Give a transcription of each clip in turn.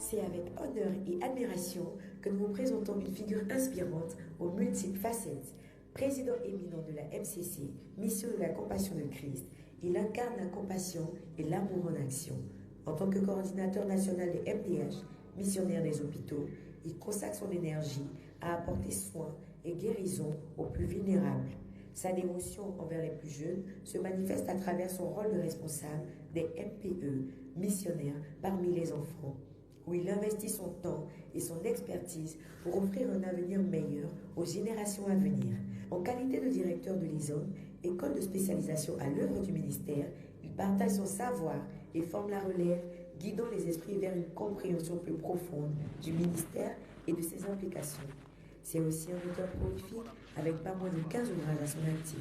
C'est avec honneur et admiration que nous vous présentons une figure inspirante aux multiples facettes. Président éminent de la MCC, mission de la compassion de Christ, il incarne la compassion et l'amour en action. En tant que coordinateur national des MDH, missionnaire des hôpitaux, il consacre son énergie à apporter soins et guérison aux plus vulnérables. Sa dévotion envers les plus jeunes se manifeste à travers son rôle de responsable des MPE, missionnaires parmi les enfants, où il investit son temps et son expertise pour offrir un avenir meilleur aux générations à venir. En qualité de directeur de l'ISOM, école de spécialisation à l'œuvre du ministère, il partage son savoir et forme la relève, guidant les esprits vers une compréhension plus profonde du ministère et de ses implications. C'est aussi un auteur prolifique avec pas moins de 15 ouvrages à son actif.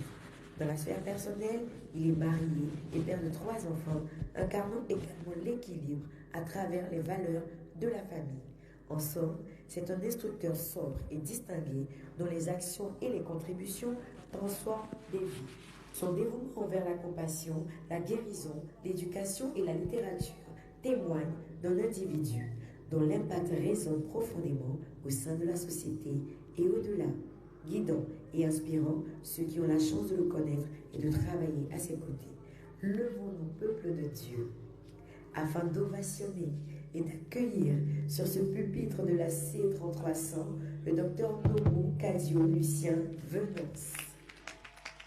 Dans la sphère personnelle, il est marié et père de 3 enfants, incarnant également l'équilibre à travers les valeurs de la famille. En somme, c'est un instructeur sobre et distingué dont les actions et les contributions transforment des vies. Son dévouement envers la compassion, la guérison, l'éducation et la littérature témoignent d'un individu dont l'impact résonne profondément au sein de la société et au-delà, guidant et inspirant ceux qui ont la chance de le connaître et de travailler à ses côtés. Levons-nous, peuple de Dieu, afin d'ovationner et d'accueillir sur ce pupitre de la C3300 le docteur Nobu Kadio Lucien Venance.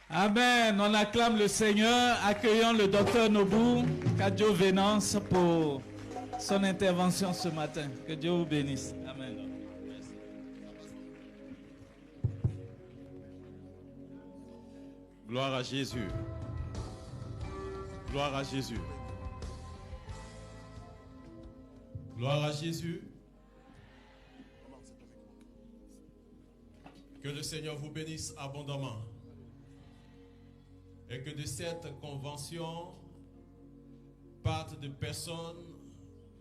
Amen. On acclame le Seigneur, accueillant le docteur Nobu Kadio Venance pour son intervention ce matin. Que Dieu vous bénisse. Amen. Merci. Gloire à Jésus. Gloire à Jésus. Gloire à Jésus. Que le Seigneur vous bénisse abondamment. Et que de cette convention partent de personnes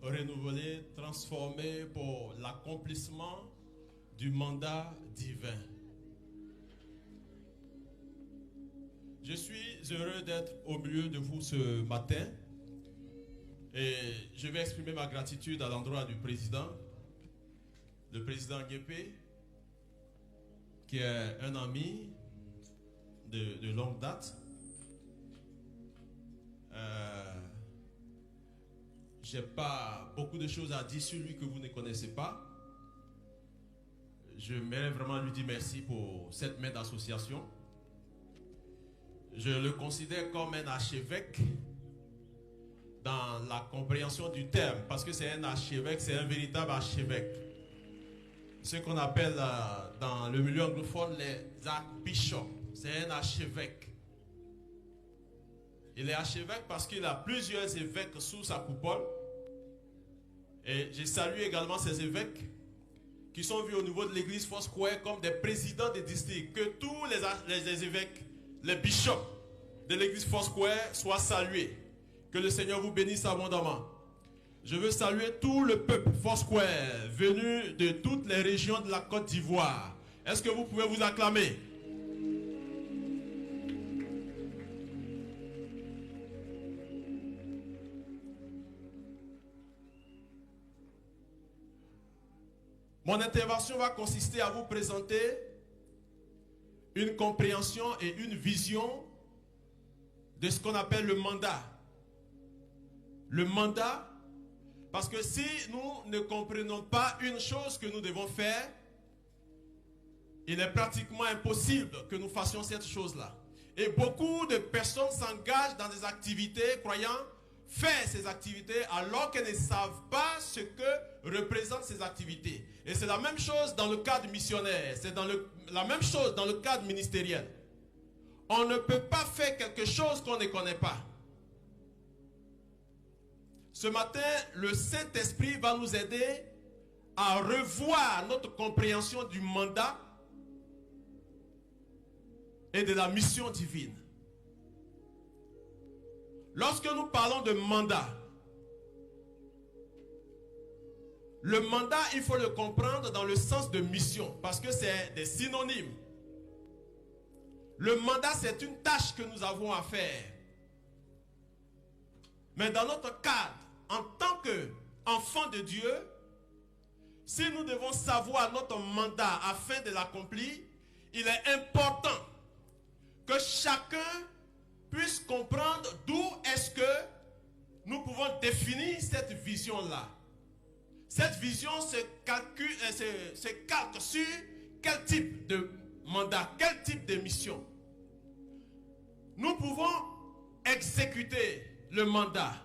renouvelées, transformées pour l'accomplissement du mandat divin. Je suis heureux d'être au milieu de vous ce matin et je vais exprimer ma gratitude à l'endroit du président, le président Guépé, qui est un ami de longue date. J'ai pas beaucoup de choses à dire sur lui que vous ne connaissez pas. Je voudrais vraiment lui dire merci pour cette main d'association. Je le considère comme un archevêque dans la compréhension du terme, parce que c'est un archevêque, c'est un véritable archevêque. Ce qu'on appelle dans le milieu anglophone les archbishops. C'est un archevêque. Il est archevêque parce qu'il a plusieurs évêques sous sa coupole. Et je salue également ces évêques qui sont vus au niveau de l'église Foursquare comme des présidents des districts. Que tous les évêques, les bishops de l'église Foursquare soient salués. Que le Seigneur vous bénisse abondamment. Je veux saluer tout le peuple Foursquare venu de toutes les régions de la Côte d'Ivoire. Est-ce que vous pouvez vous acclamer? Mon intervention va consister à vous présenter une compréhension et une vision de ce qu'on appelle le mandat. Le mandat, parce que si nous ne comprenons pas une chose que nous devons faire, il est pratiquement impossible que nous fassions cette chose-là. Et beaucoup de personnes s'engagent dans des activités croyant faire ces activités alors qu'elles ne savent pas ce que représentent ces activités. Et c'est la même chose dans le cadre missionnaire, c'est la même chose dans le cadre ministériel. On ne peut pas faire quelque chose qu'on ne connaît pas. Ce matin, le Saint-Esprit va nous aider à revoir notre compréhension du mandat et de la mission divine. Lorsque nous parlons de mandat, le mandat, il faut le comprendre dans le sens de mission, parce que c'est des synonymes. Le mandat, c'est une tâche que nous avons à faire. Mais dans notre cadre, en tant qu'enfant de Dieu, si nous devons savoir notre mandat afin de l'accomplir, il est important que chacun puisse comprendre d'où est-ce que nous pouvons définir cette vision-là. Cette vision se calque sur quel type de mandat, quel type de mission. Nous pouvons exécuter le mandat.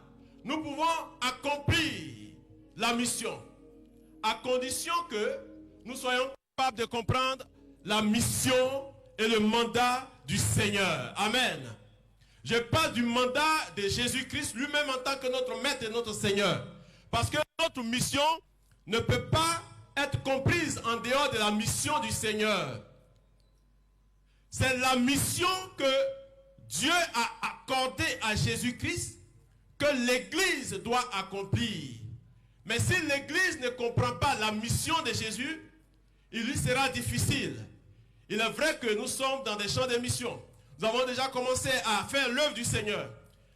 Nous pouvons accomplir la mission à condition que nous soyons capables de comprendre la mission et le mandat du Seigneur. Amen. Je parle du mandat de Jésus-Christ lui-même en tant que notre maître et notre Seigneur. Parce que notre mission ne peut pas être comprise en dehors de la mission du Seigneur. C'est la mission que Dieu a accordée à Jésus-Christ que l'Église doit accomplir. Mais si l'Église ne comprend pas la mission de Jésus, il lui sera difficile. Il est vrai que nous sommes dans des champs de mission. Nous avons déjà commencé à faire l'œuvre du Seigneur.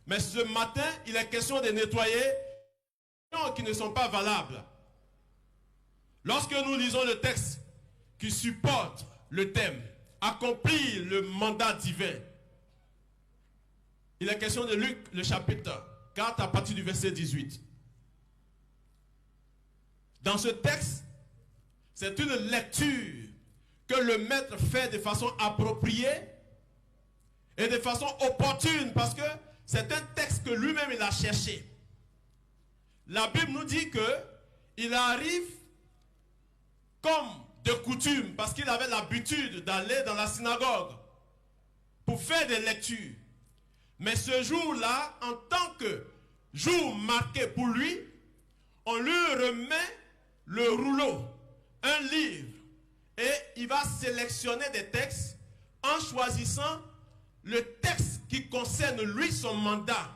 Mais ce matin, il est question de nettoyer les choses qui ne sont pas valables. Lorsque nous lisons le texte qui supporte le thème, accomplir le mandat divin, il est question de Luc, le chapitre 4, à partir du verset 18. Dans ce texte, c'est une lecture que le maître fait de façon appropriée et de façon opportune, parce que c'est un texte que lui-même il a cherché. La Bible nous dit que il arrive comme de coutume, parce qu'il avait l'habitude d'aller dans la synagogue pour faire des lectures. Mais ce jour-là, en tant que jour marqué pour lui, on lui remet le rouleau, un livre, et il va sélectionner des textes en choisissant le texte qui concerne lui, son mandat.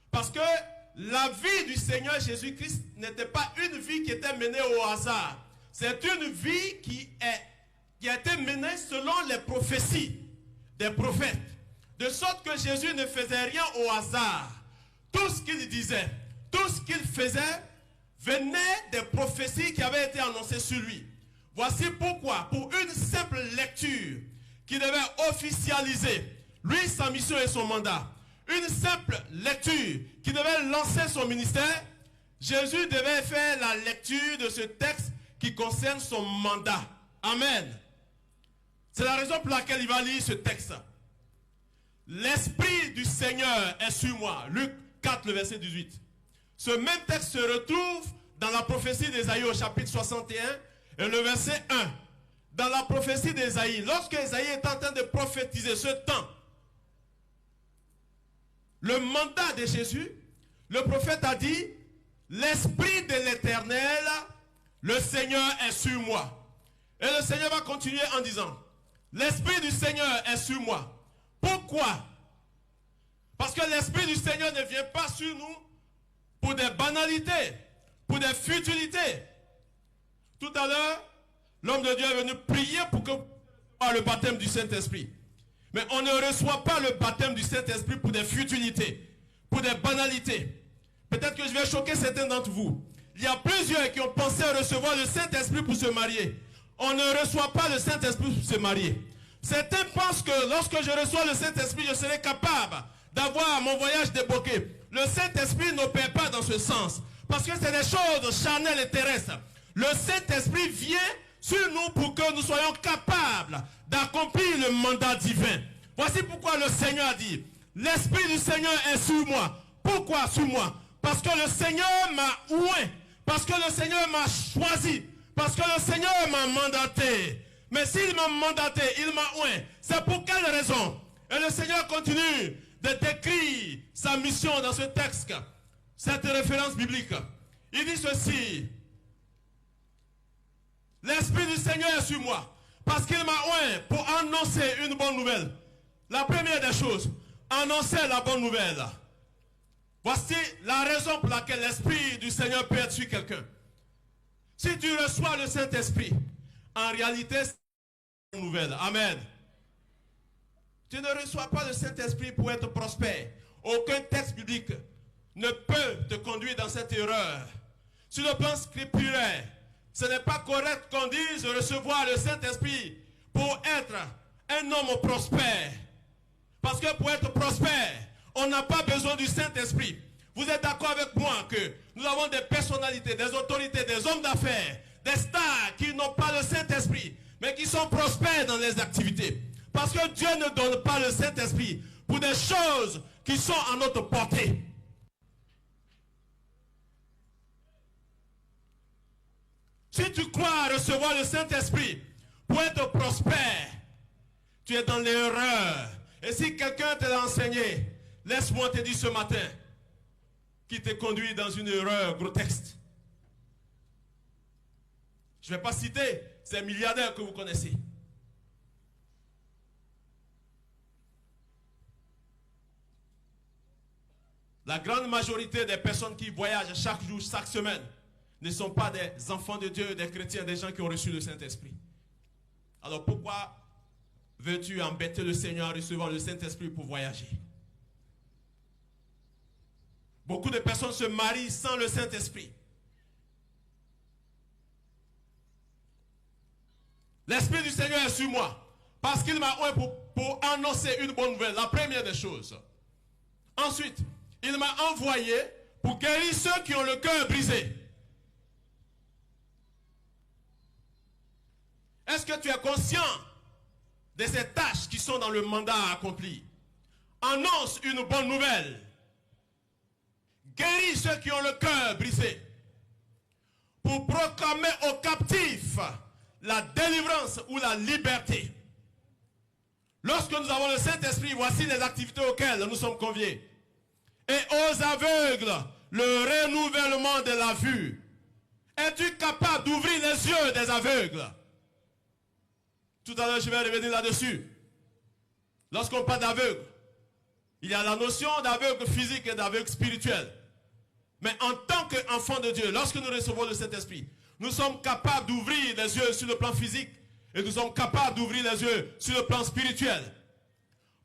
Parce que la vie du Seigneur Jésus-Christ n'était pas une vie qui était menée au hasard. C'est une vie qui a été menée selon les prophéties des prophètes. De sorte que Jésus ne faisait rien au hasard. Tout ce qu'il disait, tout ce qu'il faisait venait des prophéties qui avaient été annoncées sur lui. Voici pourquoi, pour une simple lecture qui devait officialiser lui, sa mission et son mandat, une simple lecture qui devait lancer son ministère, Jésus devait faire la lecture de ce texte qui concerne son mandat. Amen. C'est la raison pour laquelle il va lire ce texte. L'Esprit du Seigneur est sur moi. Luc 4, le verset 18. Ce même texte se retrouve dans la prophétie d'Ésaïe au chapitre 61 et le verset 1. Dans la prophétie d'Ésaïe, lorsque Ésaïe est en train de prophétiser ce temps, le mandat de Jésus, le prophète a dit, l'Esprit de l'Éternel, le Seigneur est sur moi. Et le Seigneur va continuer en disant, l'Esprit du Seigneur est sur moi. Pourquoi? Parce que l'Esprit du Seigneur ne vient pas sur nous pour des banalités, pour des futilités. Tout à l'heure, l'homme de Dieu est venu prier pour que le baptême du Saint-Esprit. Mais on ne reçoit pas le baptême du Saint-Esprit pour des futilités, pour des banalités. Peut-être que je vais choquer certains d'entre vous. Il y a plusieurs qui ont pensé recevoir le Saint-Esprit pour se marier. On ne reçoit pas le Saint-Esprit pour se marier. Certains pensent que lorsque je reçois le Saint-Esprit, je serai capable d'avoir mon voyage débloqué. Le Saint-Esprit n'opère pas dans ce sens. Parce que c'est des choses charnelles et terrestres. Le Saint-Esprit vient sur nous pour que nous soyons capables d'accomplir le mandat divin. Voici pourquoi le Seigneur a dit, l'Esprit du Seigneur est sur moi. Pourquoi sur moi? Parce que le Seigneur m'a oint. Parce que le Seigneur m'a choisi. Parce que le Seigneur m'a mandaté. Mais s'il m'a mandaté, il m'a oint. C'est pour quelle raison? Et le Seigneur continue de décrire sa mission dans ce texte. Cette référence biblique. Il dit ceci. L'Esprit du Seigneur est sur moi. Parce qu'il m'a oint pour annoncer une bonne nouvelle. La première des choses, annoncer la bonne nouvelle. Voici la raison pour laquelle l'Esprit du Seigneur peut être sur quelqu'un. Si tu reçois le Saint-Esprit, en réalité, c'est une bonne nouvelle. Amen. Tu ne reçois pas le Saint-Esprit pour être prospère. Aucun texte biblique ne peut te conduire dans cette erreur. Sur le plan scripturaire, Ce n'est pas correct qu'on dise recevoir le Saint-Esprit pour être un homme prospère. Parce que pour être prospère, on n'a pas besoin du Saint-Esprit. Vous êtes d'accord avec moi que nous avons des personnalités, des autorités, des hommes d'affaires, des stars qui n'ont pas le Saint-Esprit, mais qui sont prospères dans les activités. Parce que Dieu ne donne pas le Saint-Esprit pour des choses qui sont à notre portée. Si tu crois recevoir le Saint-Esprit pour être prospère, tu es dans l'erreur. Et si quelqu'un te l'a enseigné, laisse-moi te dire ce matin, qui te conduit dans une erreur grotesque. Je ne vais pas citer ces milliardaires que vous connaissez. La grande majorité des personnes qui voyagent chaque jour, chaque semaine, ne sont pas des enfants de Dieu, des chrétiens, des gens qui ont reçu le Saint-Esprit. Alors pourquoi veux-tu embêter le Seigneur en recevant le Saint-Esprit pour voyager? Beaucoup de personnes se marient sans le Saint-Esprit. L'Esprit du Seigneur est sur moi parce qu'il m'a oint pour annoncer une bonne nouvelle, la première des choses. Ensuite, il m'a envoyé pour guérir ceux qui ont le cœur brisé. Est-ce que tu es conscient de ces tâches qui sont dans le mandat à accomplir? Annonce une bonne nouvelle. Guéris ceux qui ont le cœur brisé. Pour proclamer aux captifs la délivrance ou la liberté. Lorsque nous avons le Saint-Esprit, voici les activités auxquelles nous sommes conviés. Et aux aveugles, le renouvellement de la vue. Es-tu capable d'ouvrir les yeux des aveugles? Tout à l'heure, je vais revenir là-dessus. Lorsqu'on parle d'aveugle, il y a la notion d'aveugle physique et d'aveugle spirituel. Mais en tant qu'enfant de Dieu, lorsque nous recevons le Saint-Esprit, nous sommes capables d'ouvrir les yeux sur le plan physique et nous sommes capables d'ouvrir les yeux sur le plan spirituel.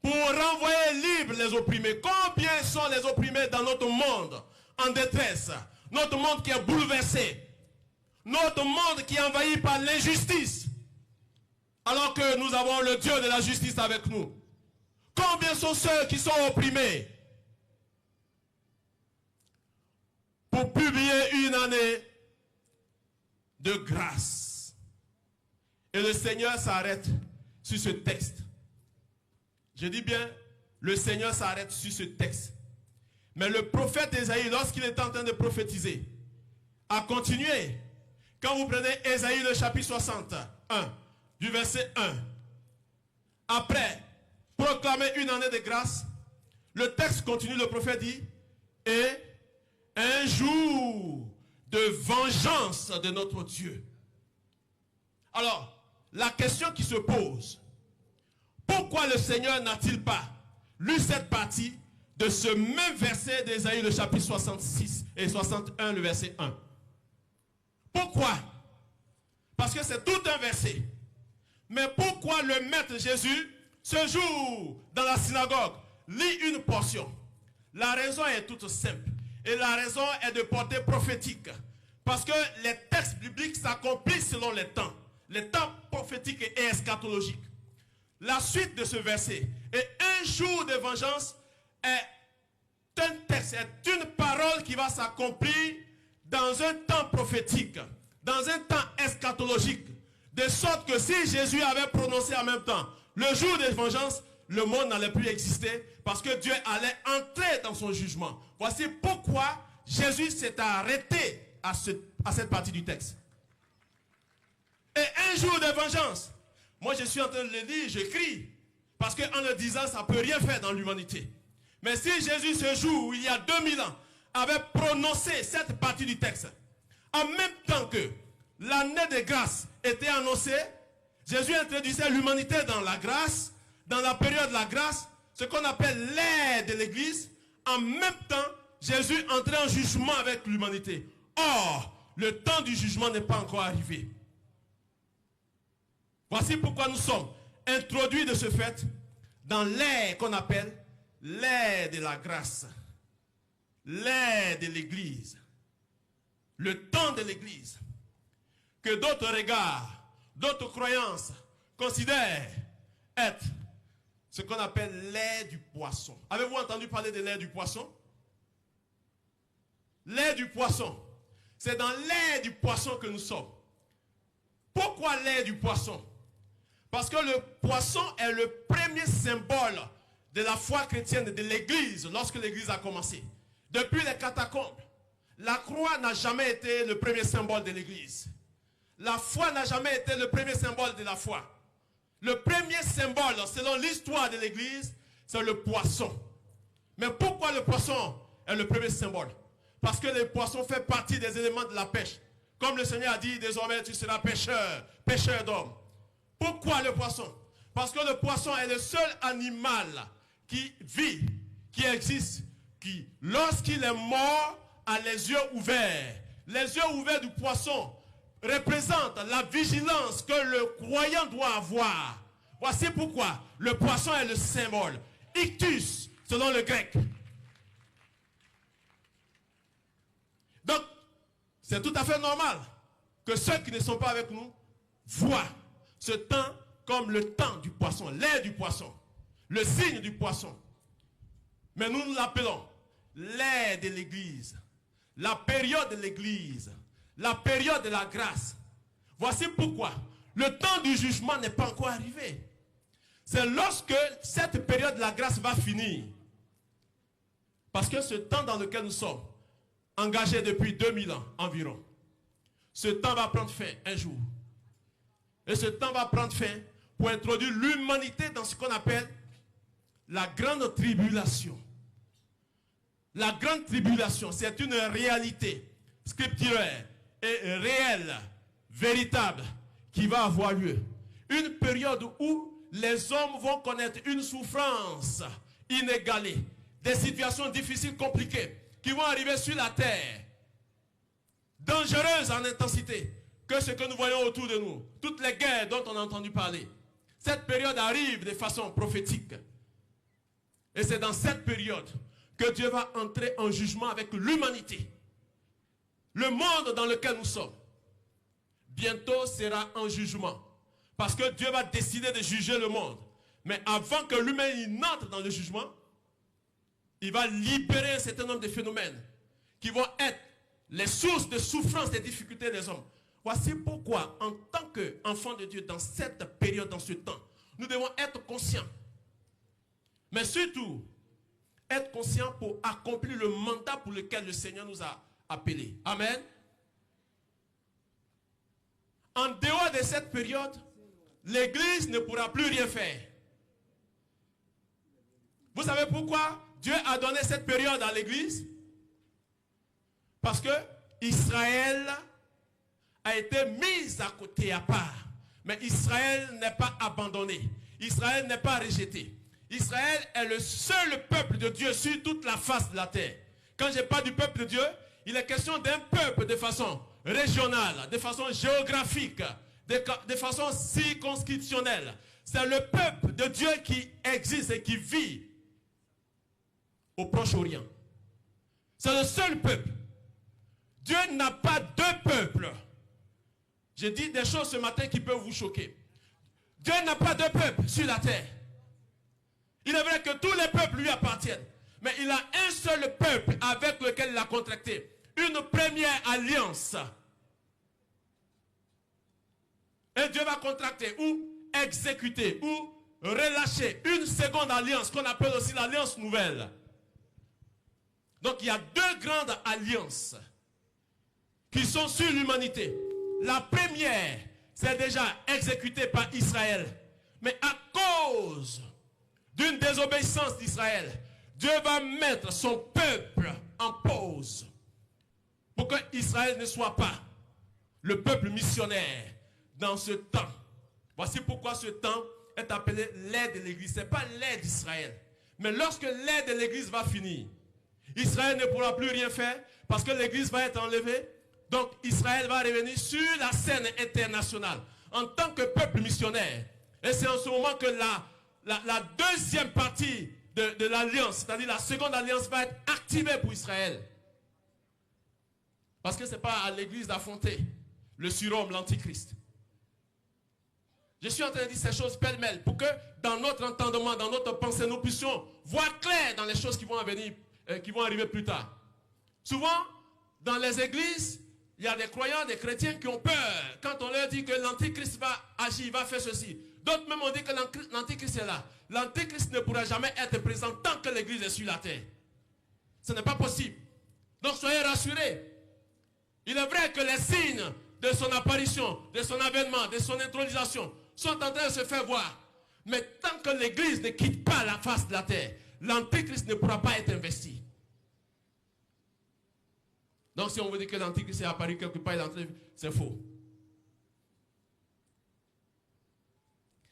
Pour renvoyer libres les opprimés. Combien sont les opprimés dans notre monde en détresse? Notre monde qui est bouleversé. Notre monde qui est envahi par l'injustice. Alors que nous avons le Dieu de la justice avec nous. Combien sont ceux qui sont opprimés? Pour publier une année de grâce. Et le Seigneur s'arrête sur ce texte. Je dis bien, le Seigneur s'arrête sur ce texte. Mais le prophète Ésaïe, lorsqu'il est en train de prophétiser, a continué. Quand vous prenez Ésaïe le chapitre 61, du verset 1, après proclamer une année de grâce, le texte continue, le prophète dit, et un jour de vengeance de notre Dieu. Alors, la question qui se pose, pourquoi le Seigneur n'a-t-il pas lu cette partie de ce même verset d'Ésaïe, le chapitre 66 et 61, le verset 1? Pourquoi? Parce que c'est tout un verset. Mais pourquoi le maître Jésus, ce jour, dans la synagogue, lit une portion? La raison est toute simple. Et la raison est de portée prophétique. Parce que les textes bibliques s'accomplissent selon les temps prophétiques et eschatologiques. La suite de ce verset, et un jour de vengeance, est un texte, est une parole qui va s'accomplir dans un temps prophétique, dans un temps eschatologique, de sorte que si Jésus avait prononcé en même temps le jour de vengeance, le monde n'allait plus exister parce que Dieu allait entrer dans son jugement. Voici pourquoi Jésus s'est arrêté à cette partie du texte. Et un jour de vengeance, moi je suis en train de le dire, je crie, parce qu'en le disant, ça ne peut rien faire dans l'humanité. Mais si Jésus, ce jour, il y a 2000 ans, avait prononcé cette partie du texte, en même temps que l'année de grâce était annoncée, Jésus introduisait l'humanité dans la grâce, dans la période de la grâce, ce qu'on appelle l'ère de l'Église. En même temps, Jésus entrait en jugement avec l'humanité. Or, le temps du jugement n'est pas encore arrivé. Voici pourquoi nous sommes introduits de ce fait dans l'ère qu'on appelle l'ère de la grâce, l'ère de l'Église, le temps de l'Église. que d'autres regards, d'autres croyances considèrent être ce qu'on appelle lait du poisson. Avez-vous entendu parler de lait du poisson? Lait du poisson. C'est dans lait du poisson que nous sommes. Pourquoi lait du poisson? Parce que le poisson est le premier symbole de la foi chrétienne de l'Église lorsque l'Église a commencé. Depuis les catacombes, la croix n'a jamais été le premier symbole de l'Église. La foi n'a jamais été le premier symbole de la foi. Le premier symbole, selon l'histoire de l'Église, c'est le poisson. Mais pourquoi le poisson est le premier symbole? Parce que le poisson fait partie des éléments de la pêche. Comme le Seigneur a dit, désormais tu seras pêcheur, pêcheur d'hommes. Pourquoi le poisson? Parce que le poisson est le seul animal qui vit, qui existe, qui, lorsqu'il est mort, a les yeux ouverts. Les yeux ouverts du poisson représentent la vigilance que le croyant doit avoir. Voici pourquoi le poisson est le symbole. Ictus, selon le grec. Donc, c'est tout à fait normal que ceux qui ne sont pas avec nous voient ce temps comme le temps du poisson, l'air du poisson, le signe du poisson. Mais nous l'appelons l'air de l'Église, la période de l'Église, la période de la grâce. Voici pourquoi le temps du jugement n'est pas encore arrivé. C'est lorsque cette période de la grâce va finir. Parce que ce temps dans lequel nous sommes, engagés depuis 2000 ans environ, ce temps va prendre fin un jour. Et ce temps va prendre fin pour introduire l'humanité dans ce qu'on appelle la grande tribulation. La grande tribulation, c'est une réalité scripturaire et réelle, véritable, qui va avoir lieu. Une période où les hommes vont connaître une souffrance inégalée, des situations difficiles, compliquées, qui vont arriver sur la terre, dangereuses en intensité, que ce que nous voyons autour de nous, toutes les guerres dont on a entendu parler. Cette période arrive de façon prophétique. Et c'est dans cette période que Dieu va entrer en jugement avec l'humanité. Le monde dans lequel nous sommes, bientôt sera en jugement. Parce que Dieu va décider de juger le monde. Mais avant que l'humain n'entre dans le jugement, il va libérer un certain nombre de phénomènes qui vont être les sources de souffrance et de difficultés des hommes. Voici pourquoi, en tant qu'enfants de Dieu, dans cette période, dans ce temps, nous devons être conscients. Mais surtout, être conscients pour accomplir le mandat pour lequel le Seigneur nous a appelés. Amen. En dehors de cette période, l'Église ne pourra plus rien faire. Vous savez pourquoi Dieu a donné cette période à l'Église? Parce que Israël a été mis à côté, à part. Mais Israël n'est pas abandonné. Israël n'est pas rejeté. Israël est le seul peuple de Dieu sur toute la face de la terre. Quand je parle du peuple de Dieu, il est question d'un peuple de façon régionale, de façon géographique, de façon circonscriptionnelle. C'est le peuple de Dieu qui existe et qui vit au Proche-Orient. C'est le seul peuple. Dieu n'a pas deux peuples. J'ai dit des choses ce matin qui peuvent vous choquer. Dieu n'a pas deux peuples sur la terre. Il est vrai que tous les peuples lui appartiennent. Mais il a un seul peuple avec lequel il a contracté une première alliance. Et Dieu va contracter ou exécuter ou relâcher une seconde alliance qu'on appelle aussi l'alliance nouvelle. Donc il y a deux grandes alliances qui sont sur l'humanité. La première, c'est déjà exécuté par Israël. Mais à cause d'une désobéissance d'Israël, Dieu va mettre son peuple en pause pour que Israël ne soit pas le peuple missionnaire dans ce temps. Voici pourquoi ce temps est appelé l'ère de l'Église. Ce n'est pas l'ère d'Israël. Mais lorsque l'ère de l'Église va finir, Israël ne pourra plus rien faire parce que l'Église va être enlevée. Donc Israël va revenir sur la scène internationale en tant que peuple missionnaire. Et c'est en ce moment que la deuxième partie de l'alliance, c'est-à-dire la seconde alliance, va être activée pour Israël. Parce que ce n'est pas à l'Église d'affronter le surhomme, l'antichrist. Je suis en train de dire ces choses pêle-mêle pour que dans notre entendement, dans notre pensée, nous puissions voir clair dans les choses qui vont venir, qui vont arriver plus tard. Souvent, dans les églises, il y a des croyants, des chrétiens qui ont peur quand on leur dit que l'antichrist va agir, va faire ceci. D'autres même ont dit que l'antichrist est là. L'antichrist ne pourra jamais être présent tant que l'église est sur la terre. Ce n'est pas possible. Donc soyez rassurés. Il est vrai que les signes de son apparition, de son avènement, de son intronisation sont en train de se faire voir. Mais tant que l'église ne quitte pas la face de la terre, l'antichrist ne pourra pas être investi. Donc si on veut dire que l'antichrist est apparu quelque part, c'est faux.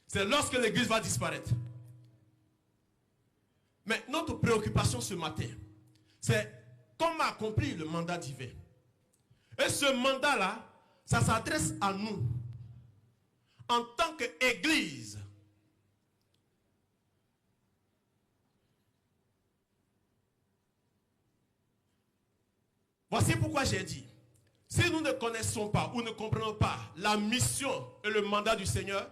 C'est lorsque l'église va disparaître. Mais notre préoccupation ce matin, c'est comment accomplir le mandat divin. Et ce mandat-là, ça s'adresse à nous, en tant qu'église. Voici pourquoi j'ai dit, si nous ne connaissons pas ou ne comprenons pas la mission et le mandat du Seigneur,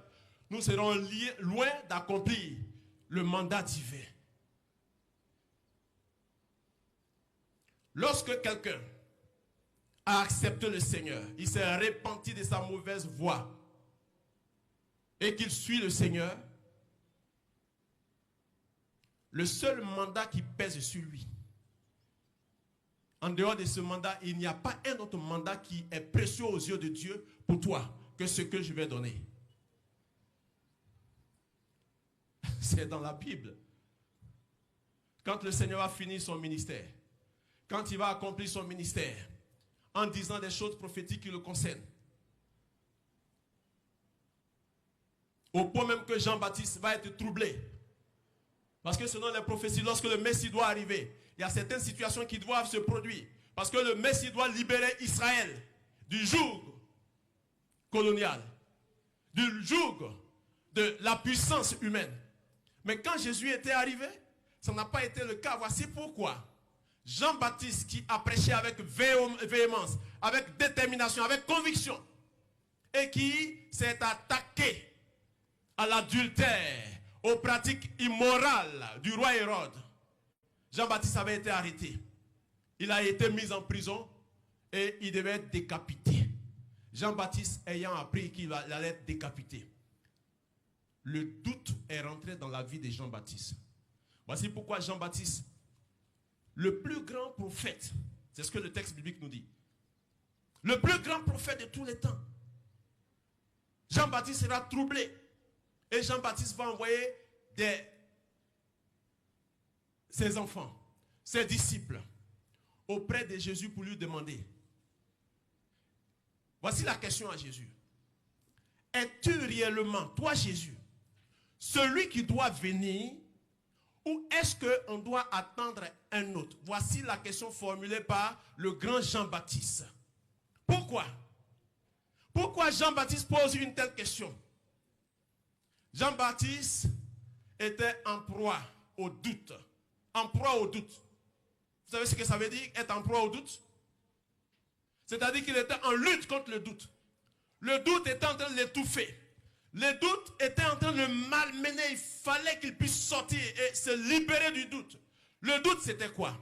nous serons loin d'accomplir le mandat divin. Lorsque quelqu'un a accepté le Seigneur, il s'est repenti de sa mauvaise voie et qu'il suit le Seigneur, le seul mandat qui pèse sur lui, en dehors de ce mandat, il n'y a pas un autre mandat qui est précieux aux yeux de Dieu pour toi que ce que je vais donner. C'est dans la Bible. Quand le Seigneur va finir son ministère, quand il va accomplir son ministère, en disant des choses prophétiques qui le concernent, au point même que Jean-Baptiste va être troublé. Parce que selon les prophéties, lorsque le Messie doit arriver, il y a certaines situations qui doivent se produire. Parce que le Messie doit libérer Israël du joug colonial, du joug de la puissance humaine. Mais quand Jésus était arrivé, ça n'a pas été le cas. Voici pourquoi Jean-Baptiste, qui a prêché avec véhémence, avec détermination, avec conviction, et qui s'est attaqué à l'adultère, aux pratiques immorales du roi Hérode, Jean-Baptiste avait été arrêté. Il a été mis en prison et il devait être décapité. Jean-Baptiste ayant appris qu'il allait être décapité, le doute est rentré dans la vie de Jean-Baptiste. Voici pourquoi Jean-Baptiste, le plus grand prophète, c'est ce que le texte biblique nous dit, le plus grand prophète de tous les temps, Jean-Baptiste sera troublé. Et Jean-Baptiste va envoyer ses enfants, ses disciples, auprès de Jésus pour lui demander. Voici la question à Jésus. Es-tu réellement, toi Jésus, celui qui doit venir, ou est-ce qu'on doit attendre un autre? Voici la question formulée par le grand Jean-Baptiste. Pourquoi? Pourquoi Jean-Baptiste pose une telle question? Jean-Baptiste était en proie au doute. En proie au doute. Vous savez ce que ça veut dire, être en proie au doute? C'est-à-dire qu'il était en lutte contre le doute. Le doute était en train de l'étouffer. Le doute était en train de le malmener. Il fallait qu'il puisse sortir et se libérer du doute. Le doute, c'était quoi?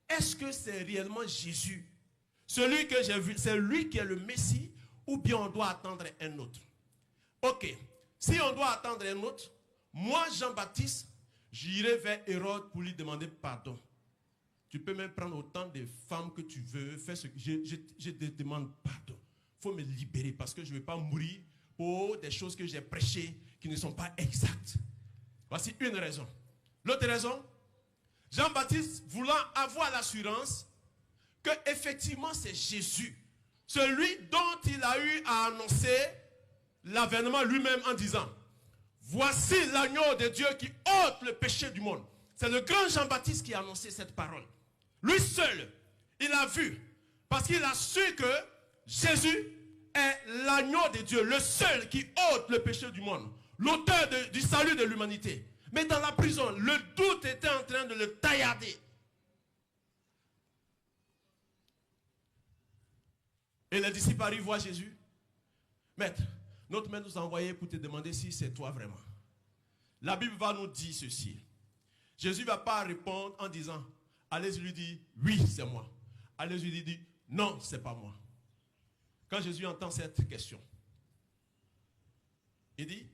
Est-ce que c'est réellement Jésus? Celui que j'ai vu, c'est lui qui est le Messie, ou bien on doit attendre un autre? Ok. Si on doit attendre un autre, moi, Jean-Baptiste, j'irai vers Hérode pour lui demander pardon. Tu peux même prendre autant de femmes que tu veux, faire ce que je te demande pardon. Il faut me libérer parce que je ne vais pas mourir pour des choses que j'ai prêchées qui ne sont pas exactes. Voici une raison. L'autre raison, Jean-Baptiste voulant avoir l'assurance que effectivement c'est Jésus, celui dont il a eu à annoncer l'avènement lui-même en disant, voici l'agneau de Dieu qui ôte le péché du monde. C'est le grand Jean-Baptiste qui a annoncé cette parole. Lui seul, il a vu, parce qu'il a su que Jésus est l'agneau de Dieu, le seul qui ôte le péché du monde, l'auteur du salut de l'humanité. Mais dans la prison, le doute était en train de le taillarder. Et les disciples arrivent voir Jésus. Maître, notre maître nous a envoyé pour te demander si c'est toi vraiment. La Bible va nous dire ceci. Jésus ne va pas répondre en disant, allez-y lui dire, oui, c'est moi. Allez-y lui dire, non, c'est pas moi. Quand Jésus entend cette question, il dit,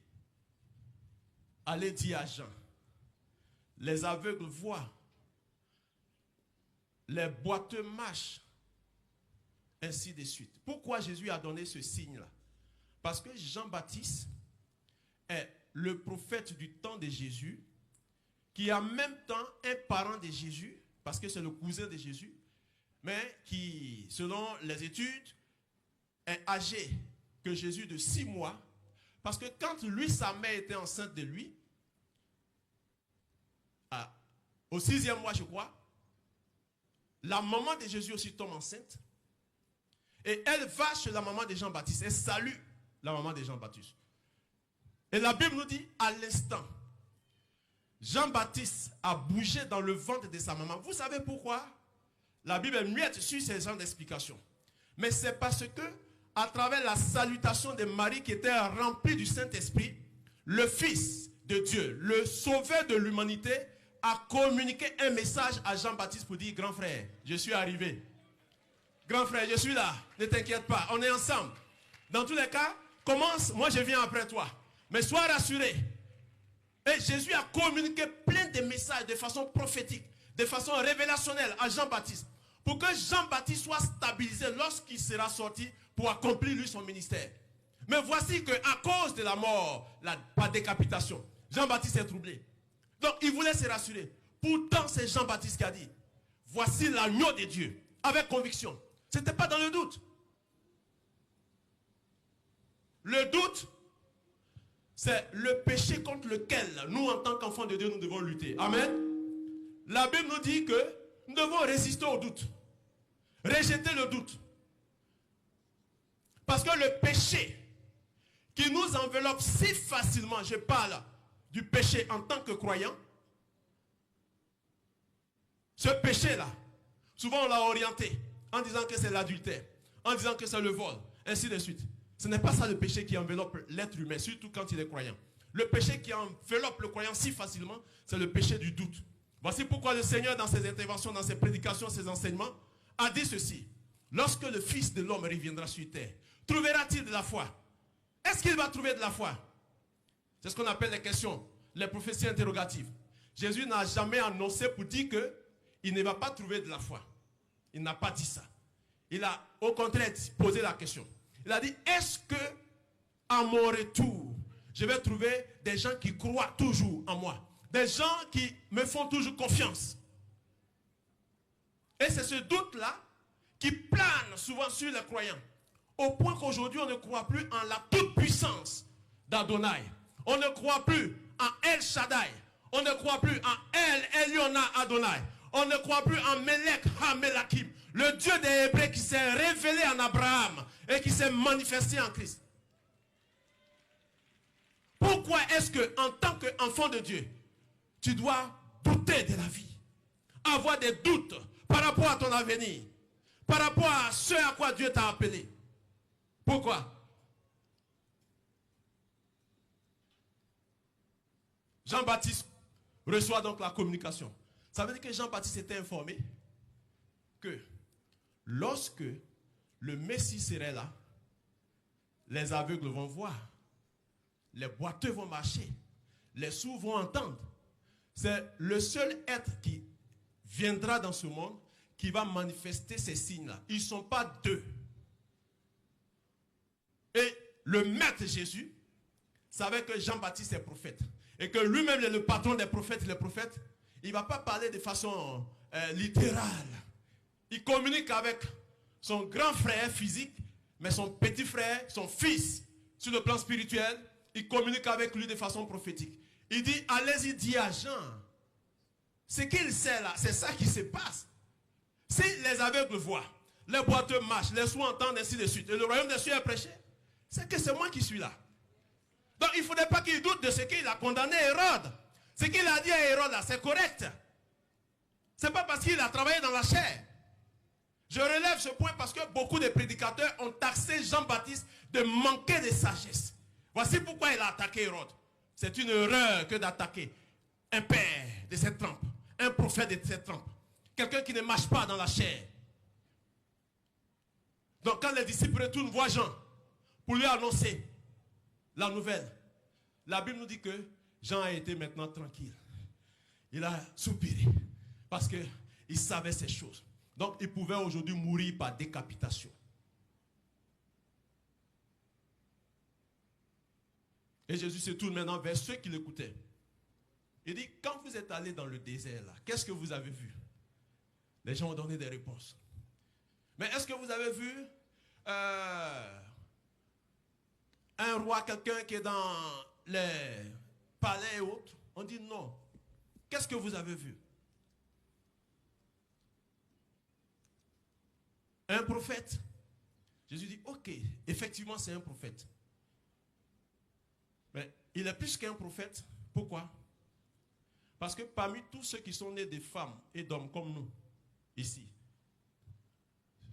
allez dire à Jean, les aveugles voient, les boiteux marchent, ainsi de suite. Pourquoi Jésus a donné ce signe-là? Parce que Jean-Baptiste est le prophète du temps de Jésus, qui est en même temps un parent de Jésus, parce que c'est le cousin de Jésus, mais qui, selon les études, est âgé que Jésus de 6 mois, parce que quand lui, sa mère était enceinte de lui, au 6e mois, je crois, la maman de Jésus aussi tombe enceinte, et elle va chez la maman de Jean-Baptiste, elle salue la maman de Jean-Baptiste. Et la Bible nous dit, à l'instant, Jean-Baptiste a bougé dans le ventre de sa maman. Vous savez pourquoi? La Bible est muette sur ces genres d'explications. Mais c'est parce que, à travers la salutation de Marie qui était remplie du Saint-Esprit, le Fils de Dieu, le Sauveur de l'humanité, a communiqué un message à Jean-Baptiste pour dire, grand frère, je suis arrivé. Grand frère, je suis là. Ne t'inquiète pas, on est ensemble. Dans tous les cas, commence, moi je viens après toi. Mais sois rassuré. Et Jésus a communiqué plein de messages de façon prophétique, de façon révélationnelle à Jean-Baptiste, pour que Jean-Baptiste soit stabilisé lorsqu'il sera sorti pour accomplir lui son ministère. Mais voici qu'à cause de la mort, par décapitation, Jean-Baptiste est troublé. Donc il voulait se rassurer. Pourtant c'est Jean-Baptiste qui a dit, voici l'agneau de Dieu, avec conviction. Ce n'était pas dans le doute. Le doute, c'est le péché contre lequel nous, en tant qu'enfants de Dieu, nous devons lutter. Amen. La Bible nous dit que nous devons résister au doute. Rejeter le doute. Parce que le péché qui nous enveloppe si facilement, je parle du péché en tant que croyant, ce péché-là, souvent on l'a orienté en disant que c'est l'adultère, en disant que c'est le vol, ainsi de suite. Ce n'est pas ça le péché qui enveloppe l'être humain, surtout quand il est croyant. Le péché qui enveloppe le croyant si facilement, c'est le péché du doute. Voici pourquoi le Seigneur, dans ses interventions, dans ses prédications, ses enseignements, a dit ceci. Lorsque le Fils de l'homme reviendra sur terre, trouvera-t-il de la foi? Est-ce qu'il va trouver de la foi? C'est ce qu'on appelle les questions, les prophéties interrogatives. Jésus n'a jamais annoncé pour dire qu'il ne va pas trouver de la foi. Il n'a pas dit ça. Il a au contraire posé la question. Il a dit, est-ce que à mon retour, je vais trouver des gens qui croient toujours en moi? Des gens qui me font toujours confiance. Et c'est ce doute-là qui plane souvent sur les croyants. Au point qu'aujourd'hui, on ne croit plus en la toute-puissance d'Adonai. On ne croit plus en El Shaddai. On ne croit plus en El Eliona Adonai. On ne croit plus en Melech HaMelakim. Le Dieu des Hébreux qui s'est révélé en Abraham et qui s'est manifesté en Christ. Pourquoi est-ce que, en tant qu'enfant de Dieu, tu dois douter de la vie, avoir des doutes par rapport à ton avenir, par rapport à ce à quoi Dieu t'a appelé? Pourquoi? Jean-Baptiste reçoit donc la communication. Ça veut dire que Jean-Baptiste était informé que lorsque le Messie serait là, les aveugles vont voir, les boiteux vont marcher, les sourds vont entendre. C'est le seul être qui viendra dans ce monde qui va manifester ces signes-là. Ils ne sont pas deux. Et le maître Jésus savait que Jean-Baptiste est prophète. Et que lui-même est le patron des prophètes. Les prophètes, il ne va pas parler de façon littérale. Il communique avec son grand frère physique, mais son petit frère, son fils, sur le plan spirituel, il communique avec lui de façon prophétique. Il dit, allez-y dire à Jean, ce qu'il sait là, c'est ça qui se passe. Si les aveugles voient, les boiteux marchent, les sourds entendent, ainsi de suite, et le royaume des cieux est prêché, c'est que c'est moi qui suis là. Donc il ne faudrait pas qu'il doute de ce qu'il a condamné Hérode. Ce qu'il a dit à Hérode là, c'est correct. Ce n'est pas parce qu'il a travaillé dans la chair. Je relève ce point parce que beaucoup de prédicateurs ont taxé Jean-Baptiste de manquer de sagesse. Voici pourquoi il a attaqué Hérode. C'est une erreur que d'attaquer un père de cette trempe, un prophète de cette trempe, quelqu'un qui ne marche pas dans la chair. Donc quand les disciples retournent voir Jean pour lui annoncer la nouvelle, la Bible nous dit que Jean a été maintenant tranquille. Il a soupiré parce qu'il savait ces choses. Donc il pouvait aujourd'hui mourir par décapitation. Et Jésus se tourne maintenant vers ceux qui l'écoutaient. Il dit, quand vous êtes allés dans le désert là, qu'est-ce que vous avez vu? Les gens ont donné des réponses. Mais est-ce que vous avez vu un roi, quelqu'un qui est dans les palais et autres? On dit non. Qu'est-ce que vous avez vu? Un prophète. Jésus dit, ok, effectivement c'est un prophète. Mais il est plus qu'un prophète. Pourquoi? Parce que parmi tous ceux qui sont nés de femmes et d'hommes comme nous, ici,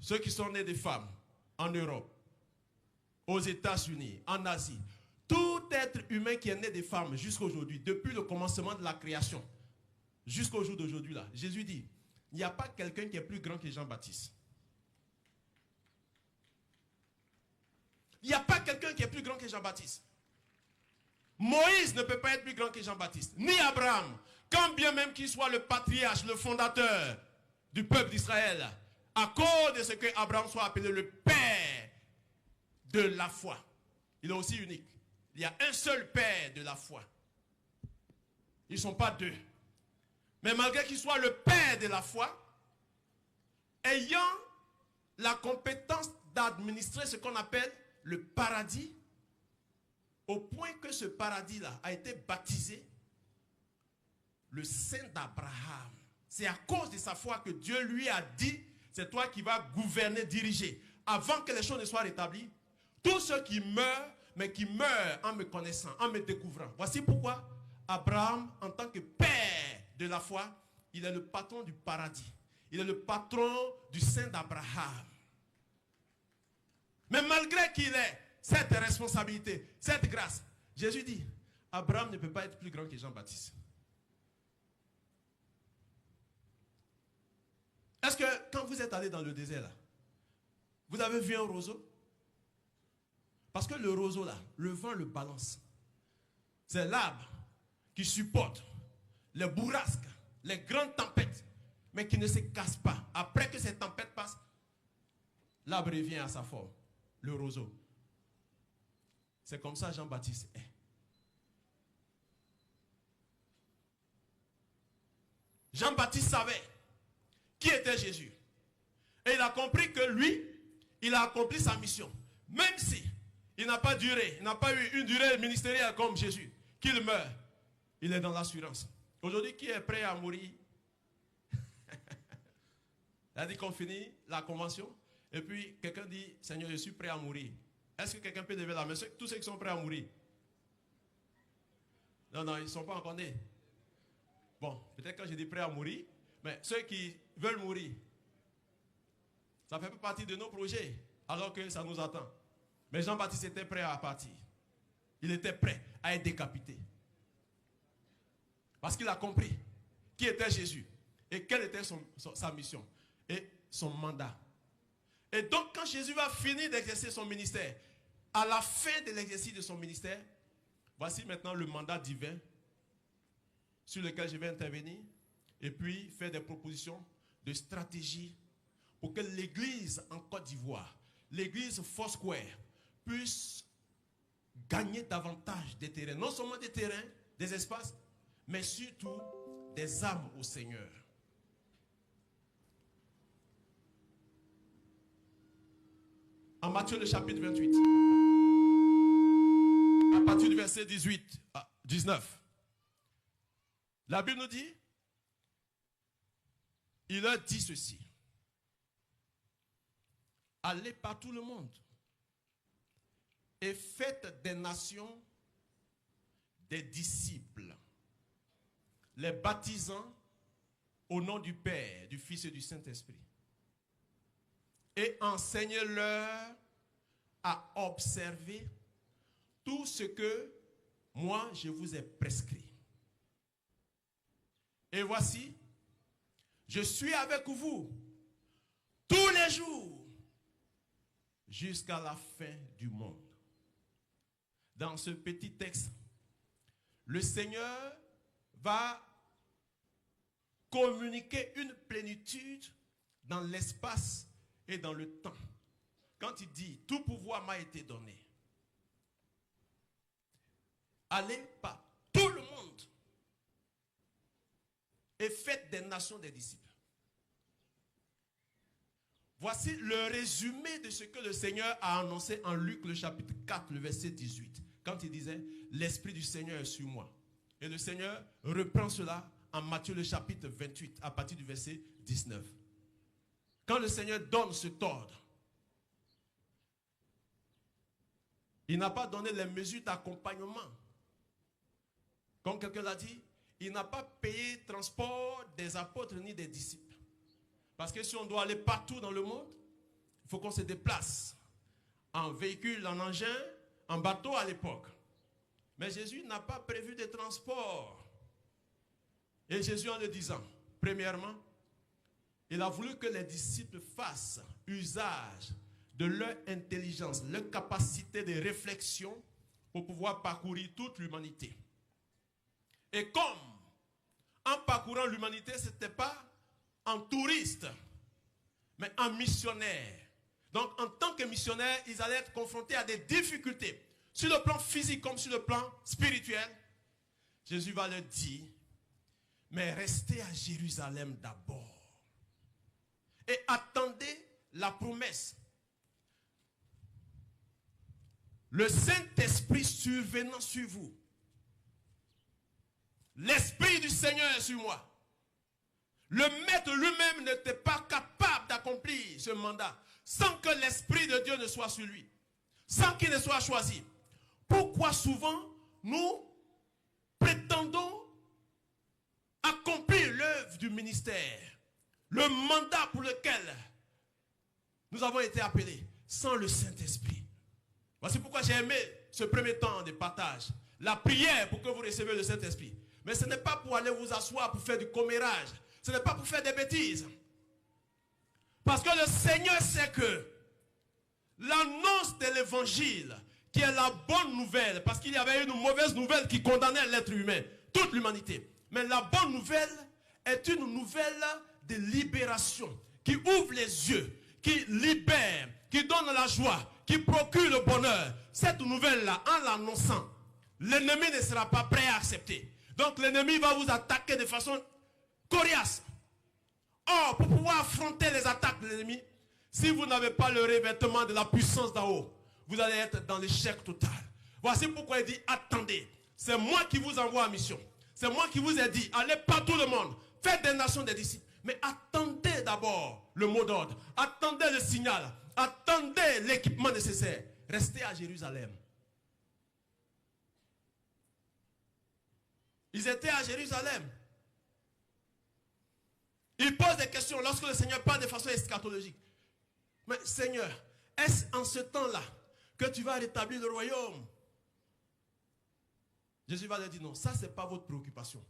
ceux qui sont nés de femmes en Europe, aux États-Unis, en Asie, tout être humain qui est né de femmes jusqu'à aujourd'hui, depuis le commencement de la création, jusqu'au jour d'aujourd'hui là, Jésus dit, il n'y a pas quelqu'un qui est plus grand que Jean-Baptiste. Il n'y a pas quelqu'un qui est plus grand que Jean-Baptiste. Moïse ne peut pas être plus grand que Jean-Baptiste, ni Abraham, quand bien même qu'il soit le patriarche, le fondateur du peuple d'Israël, à cause de ce que Abraham soit appelé le père de la foi. Il est aussi unique. Il y a un seul père de la foi. Ils ne sont pas deux. Mais malgré qu'il soit le père de la foi, ayant la compétence d'administrer ce qu'on appelle le paradis, au point que ce paradis-là a été baptisé le Saint d'Abraham. C'est à cause de sa foi que Dieu lui a dit, c'est toi qui vas gouverner, diriger. Avant que les choses ne soient rétablies, tous ceux qui meurent, mais qui meurent en me connaissant, en me découvrant. Voici pourquoi Abraham, en tant que père de la foi, il est le patron du paradis. Il est le patron du Saint d'Abraham. Mais malgré qu'il ait cette responsabilité, cette grâce, Jésus dit, Abraham ne peut pas être plus grand que Jean-Baptiste. Est-ce que quand vous êtes allé dans le désert là, vous avez vu un roseau? Parce que le roseau là, le vent le balance. C'est l'arbre qui supporte les bourrasques, les grandes tempêtes, mais qui ne se casse pas. Après que ces tempêtes passent, l'arbre revient à sa forme, le roseau. C'est comme ça Jean-Baptiste est. Jean-Baptiste savait qui était Jésus. Et il a compris que lui, il a accompli sa mission. Même si il n'a pas duré, il n'a pas eu une durée ministérielle comme Jésus, qu'il meurt, il est dans l'assurance. Aujourd'hui, qui est prêt à mourir? Il a dit qu'on finit la convention, et puis quelqu'un dit, Seigneur, je suis prêt à mourir. Est-ce que quelqu'un peut lever la main? Tous ceux qui sont prêts à mourir? Non, non, ils ne sont pas encore nés. Bon, peut-être quand j'ai dit prêt à mourir, mais ceux qui veulent mourir, ça fait pas partie de nos projets, alors que ça nous attend. Mais Jean-Baptiste était prêt à partir. Il était prêt à être décapité. Parce qu'il a compris qui était Jésus et quelle était sa mission et son mandat. Et donc quand Jésus va finir d'exercer son ministère, à la fin de l'exercice de son ministère, voici maintenant le mandat divin sur lequel je vais intervenir et puis faire des propositions de stratégie pour que l'église en Côte d'Ivoire, l'église Foursquare, puisse gagner davantage des terrains. Non seulement des terrains, des espaces, mais surtout des âmes au Seigneur. En Matthieu le chapitre 28, à partir du verset 18 à 19, la Bible nous dit, il leur dit ceci: allez par tout le monde et faites des nations des disciples, les baptisant au nom du Père, du Fils et du Saint-Esprit, et enseignez-leur à observer tout ce que moi je vous ai prescrit. Et voici, je suis avec vous tous les jours jusqu'à la fin du monde. Dans ce petit texte, le Seigneur va communiquer une plénitude dans l'espace et dans le temps. Quand il dit, tout pouvoir m'a été donné. Allez par tout le monde et faites des nations des disciples. Voici le résumé de ce que le Seigneur a annoncé en Luc le chapitre 4, le verset 18. Quand il disait, l'Esprit du Seigneur est sur moi. Et le Seigneur reprend cela en Matthieu le chapitre 28, à partir du verset 19. Quand le Seigneur donne cet ordre, il n'a pas donné les mesures d'accompagnement. Comme quelqu'un l'a dit, il n'a pas payé le transport des apôtres ni des disciples. Parce que si on doit aller partout dans le monde, il faut qu'on se déplace en véhicule, en engin, en bateau à l'époque. Mais Jésus n'a pas prévu de transport. Et Jésus, en le disant, premièrement, il a voulu que les disciples fassent usage de leur intelligence, leur capacité de réflexion pour pouvoir parcourir toute l'humanité. Et comme en parcourant l'humanité, ce n'était pas en touriste, mais en missionnaire. Donc en tant que missionnaire, ils allaient être confrontés à des difficultés, sur le plan physique comme sur le plan spirituel. Jésus va leur dire, mais restez à Jérusalem d'abord. Et attendez la promesse. Le Saint-Esprit survenant sur vous. L'Esprit du Seigneur est sur moi. Le Maître lui-même n'était pas capable d'accomplir ce mandat sans que l'Esprit de Dieu ne soit sur lui, sans qu'il ne soit choisi. Pourquoi souvent nous prétendons accomplir l'œuvre du ministère, le mandat pour lequel nous avons été appelés, sans le Saint-Esprit? Voici pourquoi j'ai aimé ce premier temps de partage, la prière pour que vous receviez le Saint-Esprit. Mais ce n'est pas pour aller vous asseoir pour faire du commérage. Ce n'est pas pour faire des bêtises. Parce que le Seigneur sait que l'annonce de l'évangile, qui est la bonne nouvelle, parce qu'il y avait une mauvaise nouvelle qui condamnait l'être humain, toute l'humanité. Mais la bonne nouvelle est une nouvelle de libération, qui ouvre les yeux, qui libère, qui donne la joie, qui procure le bonheur. Cette nouvelle-là, en l'annonçant, l'ennemi ne sera pas prêt à accepter. Donc l'ennemi va vous attaquer de façon coriace. Or, pour pouvoir affronter les attaques de l'ennemi, si vous n'avez pas le revêtement de la puissance d'en haut, vous allez être dans l'échec total. Voici pourquoi il dit, attendez. C'est moi qui vous envoie en mission. C'est moi qui vous ai dit, allez partout le monde, faites des nations des disciples. Mais attendez d'abord le mot d'ordre. Attendez le signal. Attendez l'équipement nécessaire. Restez à Jérusalem. Ils étaient à Jérusalem. Ils posent des questions lorsque le Seigneur parle de façon eschatologique. Mais Seigneur, est-ce en ce temps-là que tu vas rétablir le royaume? Jésus va leur dire non, ça c'est pas votre préoccupation.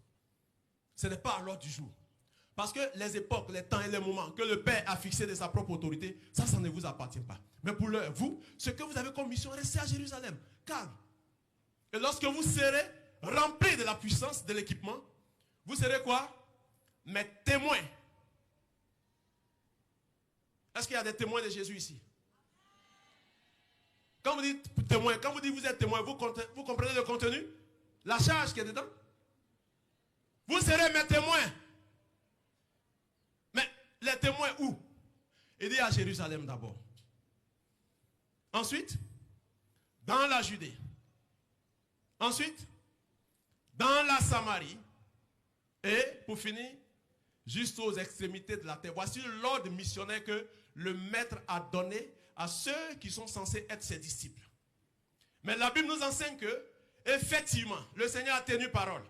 Ce n'est pas à l'ordre du jour. Parce que les époques, les temps et les moments que le Père a fixés de sa propre autorité, ça ne vous appartient pas. Mais pour l'heure, vous, ce que vous avez comme mission, restez à Jérusalem, calme. Et lorsque vous serez remplis de la puissance, de l'équipement, vous serez quoi? Mes témoins. Est-ce qu'il y a des témoins de Jésus ici? Quand vous dites témoin, quand vous dites vous êtes témoin, vous comprenez le contenu? La charge qui est dedans? Vous serez mes témoins. Mais les témoins où? Il dit à Jérusalem d'abord. Ensuite, dans la Judée. Ensuite, dans la Samarie. Et pour finir, juste aux extrémités de la terre. Voici l'ordre missionnaire que le Maître a donné à ceux qui sont censés être ses disciples. Mais la Bible nous enseigne que, effectivement, le Seigneur a tenu parole.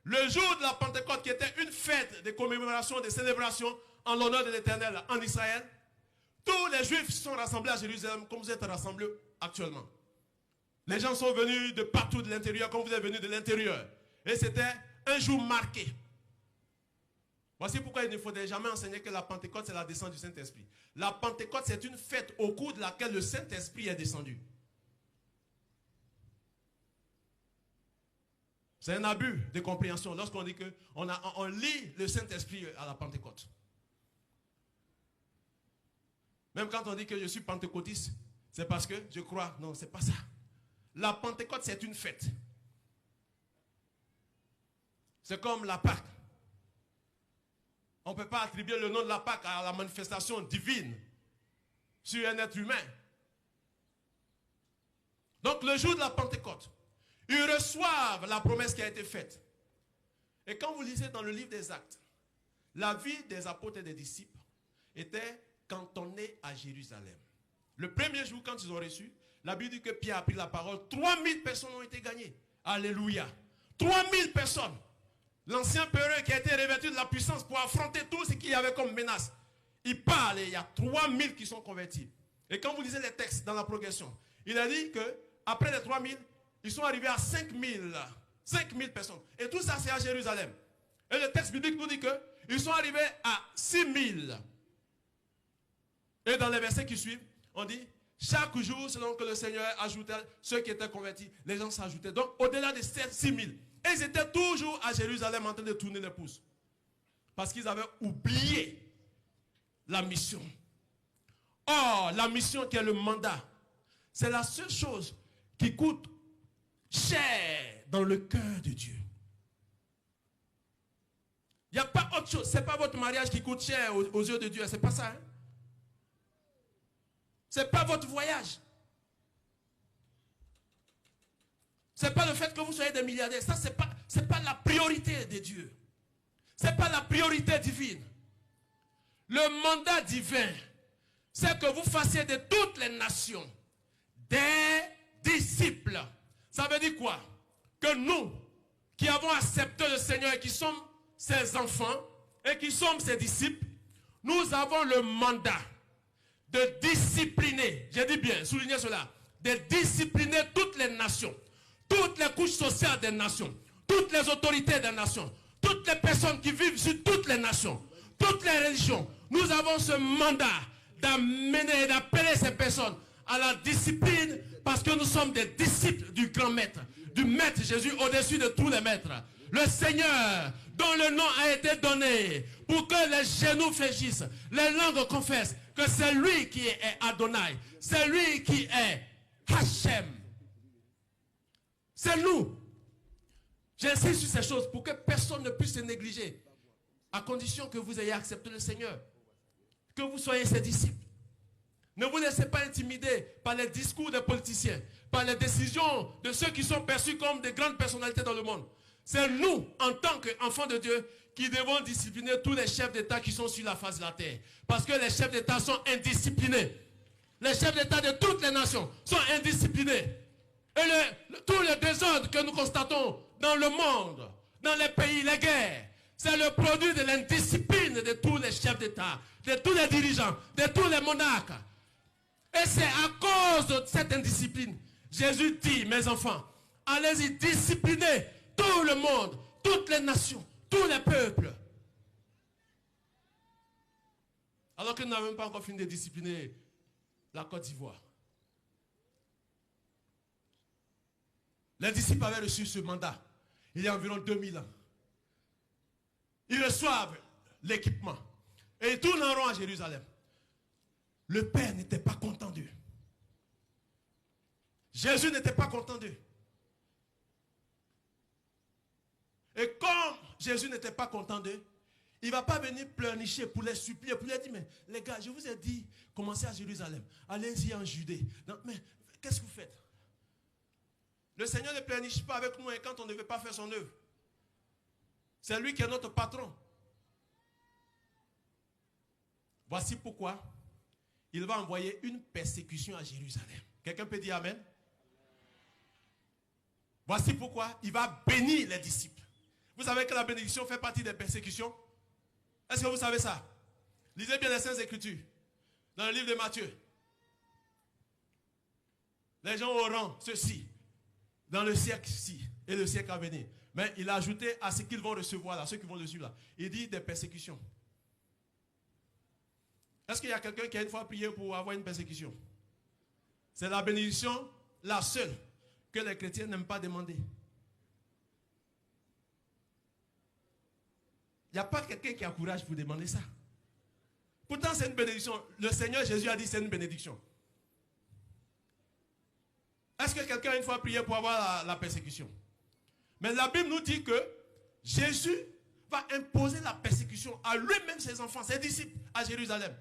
Le jour de la Pentecôte, qui était une fête de commémoration, de célébration en l'honneur de l'Éternel en Israël, tous les Juifs sont rassemblés à Jérusalem comme vous êtes rassemblés actuellement. Les gens sont venus de partout de l'intérieur comme vous êtes venus de l'intérieur. Et c'était un jour marqué. Voici pourquoi il ne faudrait jamais enseigner que la Pentecôte c'est la descente du Saint-Esprit. La Pentecôte c'est une fête au cours de laquelle le Saint-Esprit est descendu. C'est un abus de compréhension lorsqu'on dit qu'on lit le Saint-Esprit à la Pentecôte. Même quand on dit que je suis pentecôtiste, c'est parce que je crois. Non, c'est pas ça. La Pentecôte, c'est une fête. C'est comme la Pâque. On ne peut pas attribuer le nom de la Pâque à la manifestation divine sur un être humain. Donc, le jour de la Pentecôte, ils reçoivent la promesse qui a été faite. Et quand vous lisez dans le livre des Actes, la vie des apôtres et des disciples était cantonnée à Jérusalem. Le premier jour, quand ils ont reçu, la Bible dit que Pierre a pris la parole. 3000 personnes ont été gagnées. Alléluia. 3000 personnes. L'ancien peureux qui a été revêtu de la puissance pour affronter tout ce qu'il y avait comme menace. Il parle et il y a 3000 qui sont convertis. Et quand vous lisez les textes dans la progression, il a dit qu'après les 3000, ils sont arrivés à 5000 personnes. Et tout ça, c'est à Jérusalem. Et le texte biblique nous dit qu'ils sont arrivés à 6000. Et dans les versets qui suivent, on dit, chaque jour, selon que le Seigneur ajoutait ceux qui étaient convertis, les gens s'ajoutaient. Donc, au-delà de 6000. Et ils étaient toujours à Jérusalem en train de tourner les pouces. Parce qu'ils avaient oublié la mission. Or, la mission qui est le mandat, c'est la seule chose qui coûte cher dans le cœur de Dieu. Il n'y a pas autre chose. Ce n'est pas votre mariage qui coûte cher aux yeux de Dieu. Ce n'est pas ça. Hein? Ce n'est pas votre voyage. Ce n'est pas le fait que vous soyez des milliardaires. Ça, ce n'est pas la priorité de Dieu. Ce n'est pas la priorité divine. Le mandat divin, c'est que vous fassiez de toutes les nations des disciples. Ça veut dire quoi? Que nous, qui avons accepté le Seigneur et qui sommes ses enfants et qui sommes ses disciples, nous avons le mandat de discipliner, j'ai dit bien, soulignez cela, de discipliner toutes les nations, toutes les couches sociales des nations, toutes les autorités des nations, toutes les personnes qui vivent sur toutes les nations, toutes les religions. Nous avons ce mandat d'amener et d'appeler ces personnes à la discipline parce que nous sommes des disciples du grand maître, du maître Jésus au-dessus de tous les maîtres. Le Seigneur, dont le nom a été donné pour que les genoux fléchissent, les langues confessent que c'est lui qui est Adonai, c'est lui qui est Hachem. C'est nous. J'insiste sur ces choses pour que personne ne puisse se négliger, à condition que vous ayez accepté le Seigneur, que vous soyez ses disciples. Ne vous laissez pas intimider par les discours des politiciens, par les décisions de ceux qui sont perçus comme des grandes personnalités dans le monde. C'est nous, en tant qu'enfants de Dieu, qui devons discipliner tous les chefs d'État qui sont sur la face de la terre. Parce que les chefs d'État sont indisciplinés. Les chefs d'État de toutes les nations sont indisciplinés. Et tout le désordre que nous constatons dans le monde, dans les pays, les guerres, c'est le produit de l'indiscipline de tous les chefs d'État, de tous les dirigeants, de tous les monarques. Et c'est à cause de cette indiscipline, Jésus dit, mes enfants, allez-y discipliner tout le monde, toutes les nations, tous les peuples. Alors que nous n'avons même pas encore fini de discipliner la Côte d'Ivoire. Les disciples avaient reçu ce mandat il y a environ 2000 ans. Ils reçoivent l'équipement et ils tournent en rond à Jérusalem. Le Père n'était pas content d'eux. Jésus n'était pas content d'eux. Et comme Jésus n'était pas content d'eux, il ne va pas venir pleurnicher pour les supplier, pour les dire, mais les gars, je vous ai dit, commencez à Jérusalem, allez-y en Judée. Non, mais qu'est-ce que vous faites? Le Seigneur ne pleurniche pas avec nous et quand on ne veut pas faire son œuvre. C'est lui qui est notre patron. Voici pourquoi il va envoyer une persécution à Jérusalem. Quelqu'un peut dire Amen? Voici pourquoi il va bénir les disciples. Vous savez que la bénédiction fait partie des persécutions? Est-ce que vous savez ça? Lisez bien les Saintes Écritures. Dans le livre de Matthieu. Les gens auront ceci dans le siècle-ci et le siècle à venir. Mais il a ajouté à ce qu'ils vont recevoir là, ceux qui vont le suivre là. Il dit des persécutions. Est-ce qu'il y a quelqu'un qui a une fois prié pour avoir une persécution? C'est la bénédiction, la seule, que les chrétiens n'aiment pas demander. Il n'y a pas quelqu'un qui a courage pour demander ça. Pourtant, c'est une bénédiction. Le Seigneur Jésus a dit c'est une bénédiction. Est-ce que quelqu'un a une fois prié pour avoir la persécution? Mais la Bible nous dit que Jésus va imposer la persécution à lui-même, ses enfants, ses disciples à Jérusalem.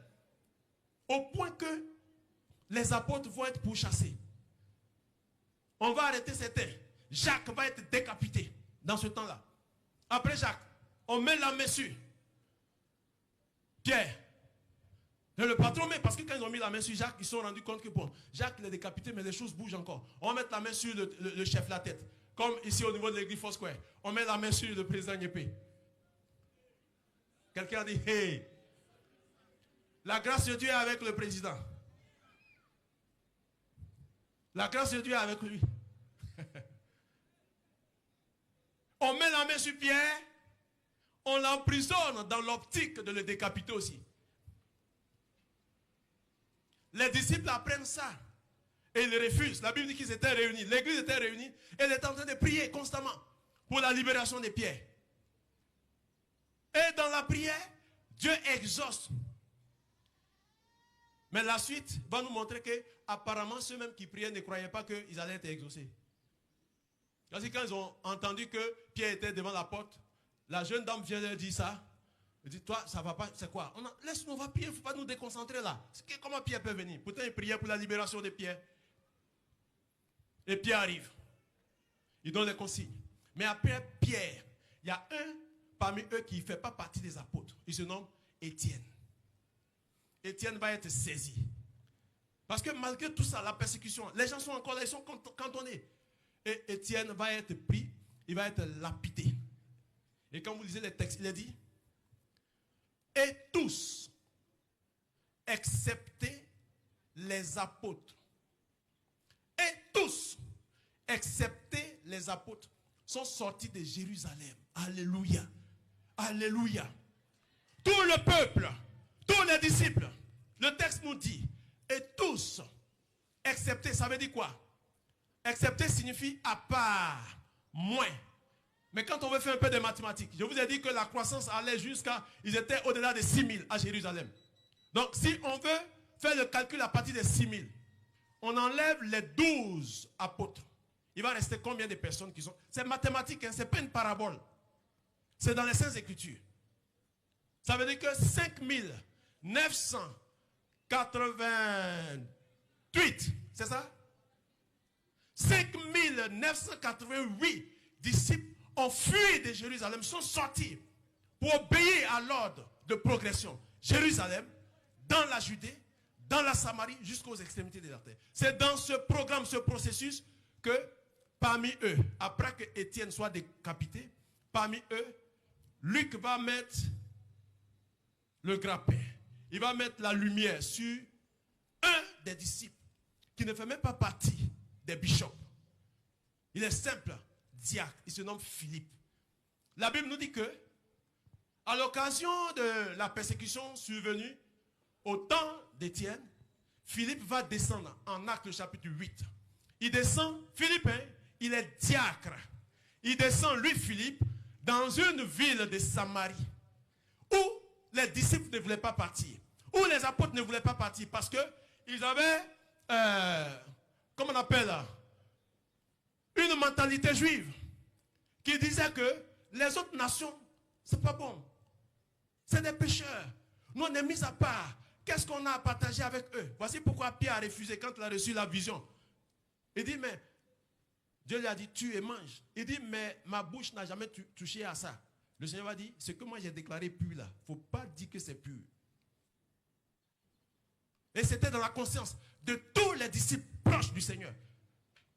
Au point que les apôtres vont être pourchassés. On va arrêter certains. Jacques va être décapité dans ce temps-là. Après Jacques, on met la main sur Pierre. Et le patron met, parce que quand ils ont mis la main sur Jacques, ils se sont rendus compte que bon, Jacques il est décapité, mais les choses bougent encore. On va mettre la main sur le chef, la tête. Comme ici au niveau de l'église Foursquare. On met la main sur le président Niépé. Quelqu'un a dit, hey, la grâce de Dieu est avec le président. La grâce de Dieu est avec lui. On met la main sur Pierre, on l'emprisonne dans l'optique de le décapiter aussi. Les disciples apprennent ça et ils refusent. La Bible dit qu'ils étaient réunis. L'église était réunie et elle était en train de prier constamment pour la libération des Pierre. Et dans la prière, Dieu exauce. Mais la suite va nous montrer que apparemment ceux-mêmes qui priaient ne croyaient pas qu'ils allaient être exaucés. Quand ils ont entendu que Pierre était devant la porte, la jeune dame vient leur dire ça. Elle dit, toi, ça va pas, c'est quoi? Laisse-nous, on va prier, il ne faut pas nous déconcentrer là. Comment Pierre peut venir? Pourtant, il priait pour la libération de Pierre. Et Pierre arrive. Il donne les consignes. Mais après Pierre, il y a un parmi eux qui ne fait pas partie des apôtres. Il se nomme Étienne. Étienne va être saisi. Parce que malgré tout ça, la persécution, les gens sont encore là, ils sont cantonnés. Et Étienne va être pris, il va être lapidé. Et quand vous lisez les textes, il est dit, et tous, excepté les apôtres, et tous, excepté les apôtres, sont sortis de Jérusalem. Alléluia. Alléluia. Tout le peuple, tous les disciples, le texte nous dit, et tous, excepté, ça veut dire quoi? Excepté signifie à part, moins. Mais quand on veut faire un peu de mathématiques, je vous ai dit que la croissance allait jusqu'à, ils étaient au-delà de 6000 à Jérusalem. Donc si on veut faire le calcul à partir de 6000, on enlève les 12 apôtres. Il va rester combien de personnes qui sont... C'est mathématique, hein, ce n'est pas une parabole. C'est dans les Saintes Écritures. Ça veut dire que 5988, c'est ça? 5988 disciples ont fui de Jérusalem, sont sortis pour obéir à l'ordre de progression. Jérusalem, dans la Judée, dans la Samarie, jusqu'aux extrémités de la terre. C'est dans ce programme, ce processus, que parmi eux, après que Étienne soit décapité, parmi eux, Luc va mettre le grappin. Il va mettre la lumière sur un des disciples qui ne fait même pas partie des bishops. Il est simple diacre. Il se nomme Philippe. La Bible nous dit que, à l'occasion de la persécution survenue au temps d'Étienne, Philippe va descendre en Actes chapitre 8. Il descend, Philippe, hein, il est diacre. Il descend, lui, Philippe, dans une ville de Samarie, où les disciples ne voulaient pas partir, où les apôtres ne voulaient pas partir, parce qu'ils avaient, comment on appelle, une mentalité juive, qui disait que les autres nations, c'est pas bon. C'est des pécheurs. Nous, on est mis à part. Qu'est-ce qu'on a à partager avec eux? Voici pourquoi Pierre a refusé quand il a reçu la vision. Il dit, mais Dieu lui a dit, tue et mange. Il dit, mais ma bouche n'a jamais touché à ça. Le Seigneur va dire, ce que moi j'ai déclaré pur là, il ne faut pas dire que c'est pur. Et c'était dans la conscience de tous les disciples proches du Seigneur.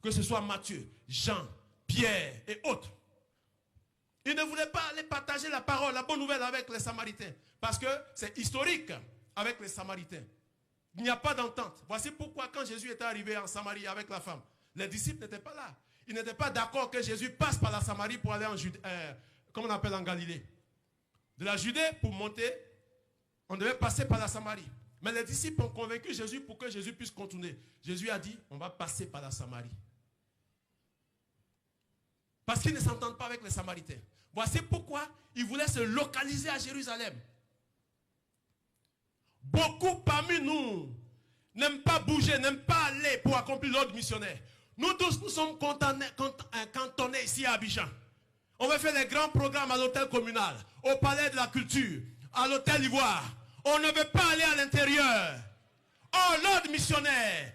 Que ce soit Matthieu, Jean, Pierre et autres. Ils ne voulaient pas aller partager la parole, la bonne nouvelle avec les Samaritains. Parce que c'est historique avec les Samaritains. Il n'y a pas d'entente. Voici pourquoi quand Jésus était arrivé en Samarie avec la femme, les disciples n'étaient pas là. Ils n'étaient pas d'accord que Jésus passe par la Samarie pour aller en Judée, comme on appelle en Galilée. De la Judée, pour monter, on devait passer par la Samarie. Mais les disciples ont convaincu Jésus pour que Jésus puisse contourner. Jésus a dit, on va passer par la Samarie. Parce qu'ils ne s'entendent pas avec les Samaritains. Voici pourquoi ils voulaient se localiser à Jérusalem. Beaucoup parmi nous n'aiment pas bouger, n'aiment pas aller pour accomplir l'ordre missionnaire. Nous tous, nous sommes cantonnés ici à Abidjan. On va faire les grands programmes à l'hôtel communal, au palais de la culture, à l'hôtel Ivoire. On ne veut pas aller à l'intérieur. Or, l'ordre missionnaire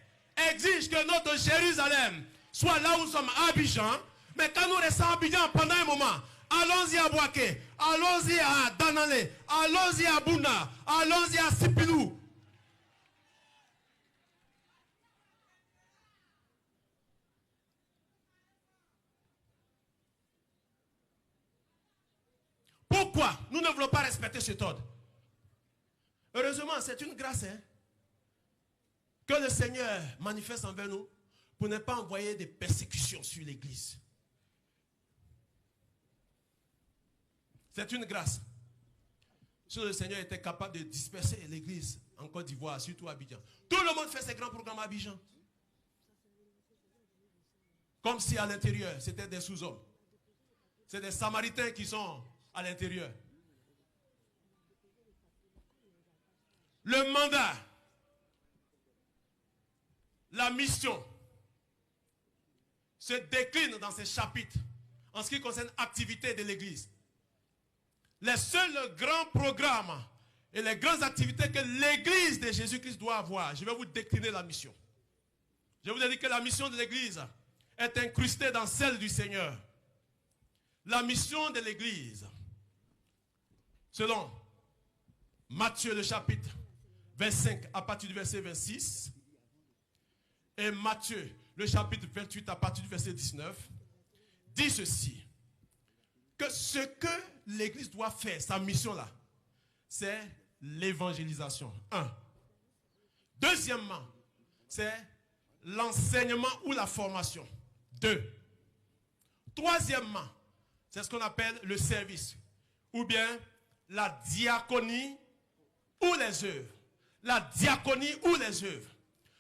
exige que notre Jérusalem soit là où nous sommes à Abidjan. Mais quand nous restons à Abidjan pendant un moment, allons-y à Boaké, allons-y à Danale, allons-y à Bouna, allons-y à Sipilou. Pourquoi nous ne voulons pas respecter cet ordre? Heureusement, c'est une grâce que le Seigneur manifeste envers nous pour ne pas envoyer des persécutions sur l'Église. C'est une grâce. Si le Seigneur était capable de disperser l'Église en Côte d'Ivoire, surtout à Abidjan. Tout le monde fait ses grands programmes à Abidjan. Comme si à l'intérieur, c'était des sous-hommes. C'est des Samaritains qui sont à l'intérieur. Le mandat, la mission se décline dans ces chapitres en ce qui concerne l'activité de l'Église. Les seuls grands programmes et les grandes activités que l'Église de Jésus-Christ doit avoir, je vais vous décliner la mission. Je vous ai dit que la mission de l'Église est incrustée dans celle du Seigneur. La mission de l'Église, selon Matthieu le chapitre 25 à partir du verset 26 et Matthieu le chapitre 28 à partir du verset 19, dit ceci, que ce que l'Église doit faire, sa mission là, c'est l'évangélisation. 1. Deuxièmement, c'est l'enseignement ou la formation. 2. Troisièmement, c'est ce qu'on appelle le service, ou bien la diaconie ou les œuvres. La diaconie ou les œuvres.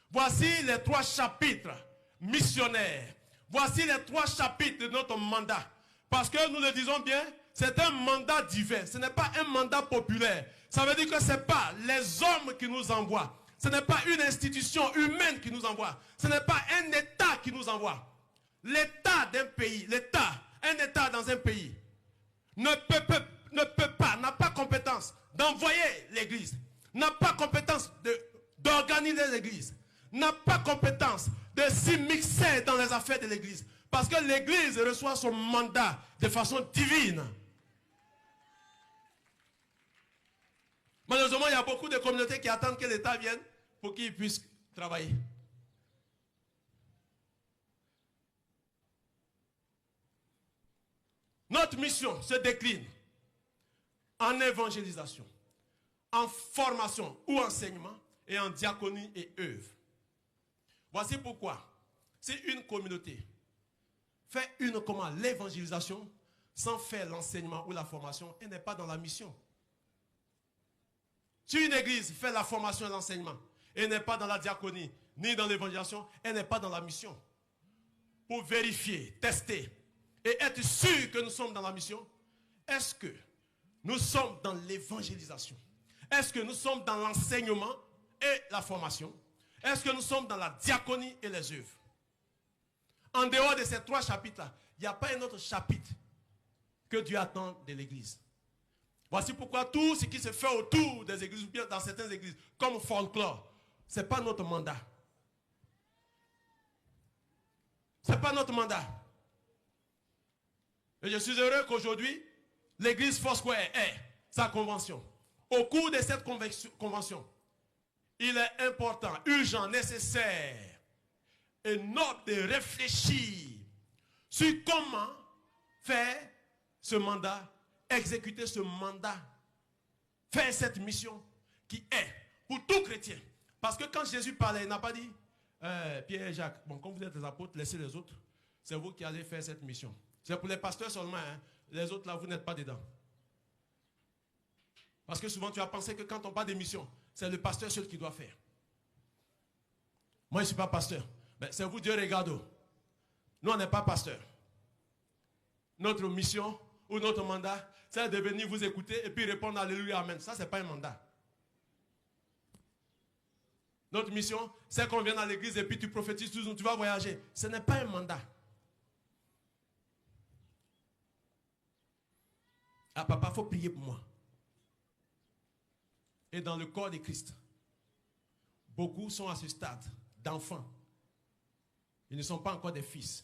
Voici les 3 chapitres missionnaires. Voici les 3 chapitres de notre mandat. Parce que nous le disons bien, c'est un mandat divin. Ce n'est pas un mandat populaire. Ça veut dire que ce n'est pas les hommes qui nous envoient. Ce n'est pas une institution humaine qui nous envoie. Ce n'est pas un État qui nous envoie. L'État d'un pays, un État dans un pays, n'a pas compétence d'envoyer l'Église, n'a pas compétence d'organiser l'Église, n'a pas compétence de s'immiscer dans les affaires de l'Église. Parce que l'Église reçoit son mandat de façon divine. Malheureusement, il y a beaucoup de communautés qui attendent que l'État vienne pour qu'ils puissent travailler. Notre mission se décline en évangélisation, en formation ou enseignement et en diaconie et œuvre. Voici pourquoi, si une communauté fait l'évangélisation sans faire l'enseignement ou la formation, elle n'est pas dans la mission. Si une église fait la formation et l'enseignement et n'est pas dans la diaconie ni dans l'évangélisation, elle n'est pas dans la mission. Pour vérifier, tester et être sûr que nous sommes dans la mission, est-ce que nous sommes dans l'évangélisation? Est-ce que nous sommes dans l'enseignement et la formation? Est-ce que nous sommes dans la diaconie et les œuvres? En dehors de ces 3 chapitres-là, il n'y a pas un autre chapitre que Dieu attend de l'église. Voici pourquoi tout ce qui se fait autour des églises, ou bien dans certaines églises, comme folklore, ce n'est pas notre mandat. Ce n'est pas notre mandat. Et je suis heureux qu'aujourd'hui, l'église Foursquare ait sa convention. Au cours de cette convention, il est important, urgent, nécessaire et noble de réfléchir sur comment faire ce mandat, exécuter ce mandat, faire cette mission qui est pour tout chrétien. Parce que quand Jésus parlait, il n'a pas dit, Pierre et Jacques, bon, comme vous êtes des apôtres, laissez les autres. C'est vous qui allez faire cette mission. C'est pour les pasteurs seulement. Hein. Les autres là, vous n'êtes pas dedans. Parce que souvent, tu as pensé que quand on parle de mission, c'est le pasteur seul qui doit faire. Moi, je ne suis pas pasteur. Mais c'est vous, Dieu regarde. Nous, on n'est pas pasteur. Notre mission ou notre mandat, c'est de venir vous écouter et puis répondre Alléluia, Amen. Ça, ce n'est pas un mandat. Notre mission, c'est qu'on vient dans l'église et puis tu prophétises toujours, tu vas voyager. Ce n'est pas un mandat. Ah, papa, il faut prier pour moi. Et dans le corps de Christ, beaucoup sont à ce stade d'enfants. Ils ne sont pas encore des fils.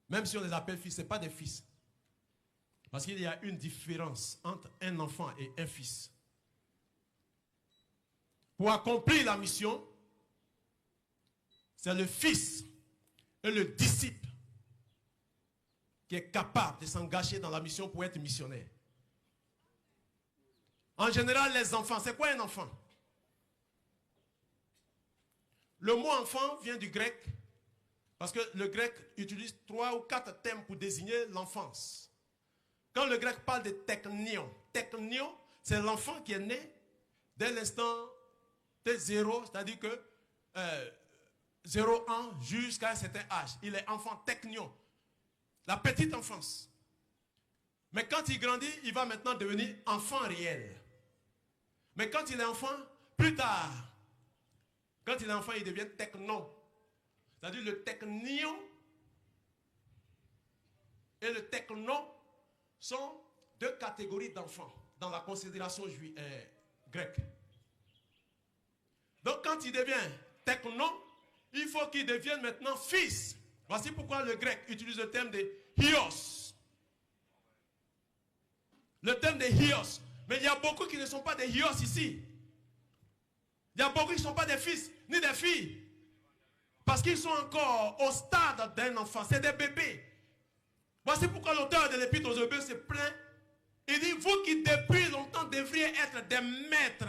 Même si on les appelle fils, ce n'est pas des fils. Parce qu'il y a une différence entre un enfant et un fils. Pour accomplir la mission, c'est le fils et le disciple qui est capable de s'engager dans la mission pour être missionnaire. En général, les enfants, c'est quoi un enfant? Le mot enfant vient du grec, parce que le grec utilise 3 ou 4 termes pour désigner l'enfance. Quand le grec parle de technion, technion, c'est l'enfant qui est né dès l'instant de 0, c'est-à-dire que 0 ans jusqu'à un certain âge. Il est enfant technion, la petite enfance. Mais quand il grandit, il va maintenant devenir enfant réel. Mais quand il est enfant, plus tard, quand il est enfant, il devient technon. C'est-à-dire le technion et le technon sont 2 catégories d'enfants dans la considération grecque. Donc quand il devient technon, il faut qu'il devienne maintenant fils. Voici pourquoi le grec utilise le terme de hios. Le terme de hios. Mais il y a beaucoup qui ne sont pas des hios ici. Il y a beaucoup qui ne sont pas des fils ni des filles. Parce qu'ils sont encore au stade d'un enfant. C'est des bébés. Voici pourquoi l'auteur de l'Épître aux Hébreux se plaint. Il dit, vous qui depuis longtemps devriez être des maîtres.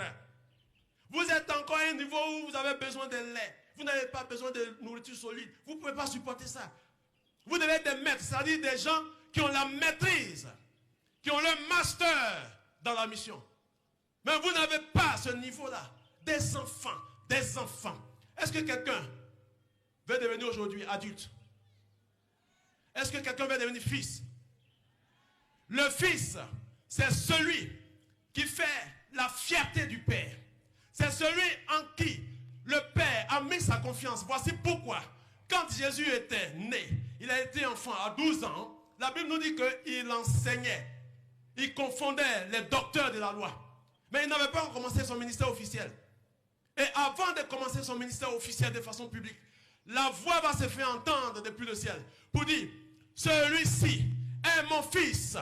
Vous êtes encore à un niveau où vous avez besoin de lait. Vous n'avez pas besoin de nourriture solide. Vous ne pouvez pas supporter ça. Vous devez être des maîtres, c'est-à-dire des gens qui ont la maîtrise, qui ont le master dans la mission. Mais vous n'avez pas ce niveau-là. Des enfants, des enfants. Est-ce que quelqu'un veut devenir aujourd'hui adulte? Est-ce que quelqu'un veut devenir fils? Le fils, c'est celui qui fait la fierté du Père. C'est celui en qui le Père a mis sa confiance. Voici pourquoi, quand Jésus était né, il a été enfant à 12 ans, la Bible nous dit qu'il enseignait. Il confondait les docteurs de la loi. Mais il n'avait pas commencé son ministère officiel. Et avant de commencer son ministère officiel de façon publique, la voix va se faire entendre depuis le ciel pour dire, celui-ci est mon fils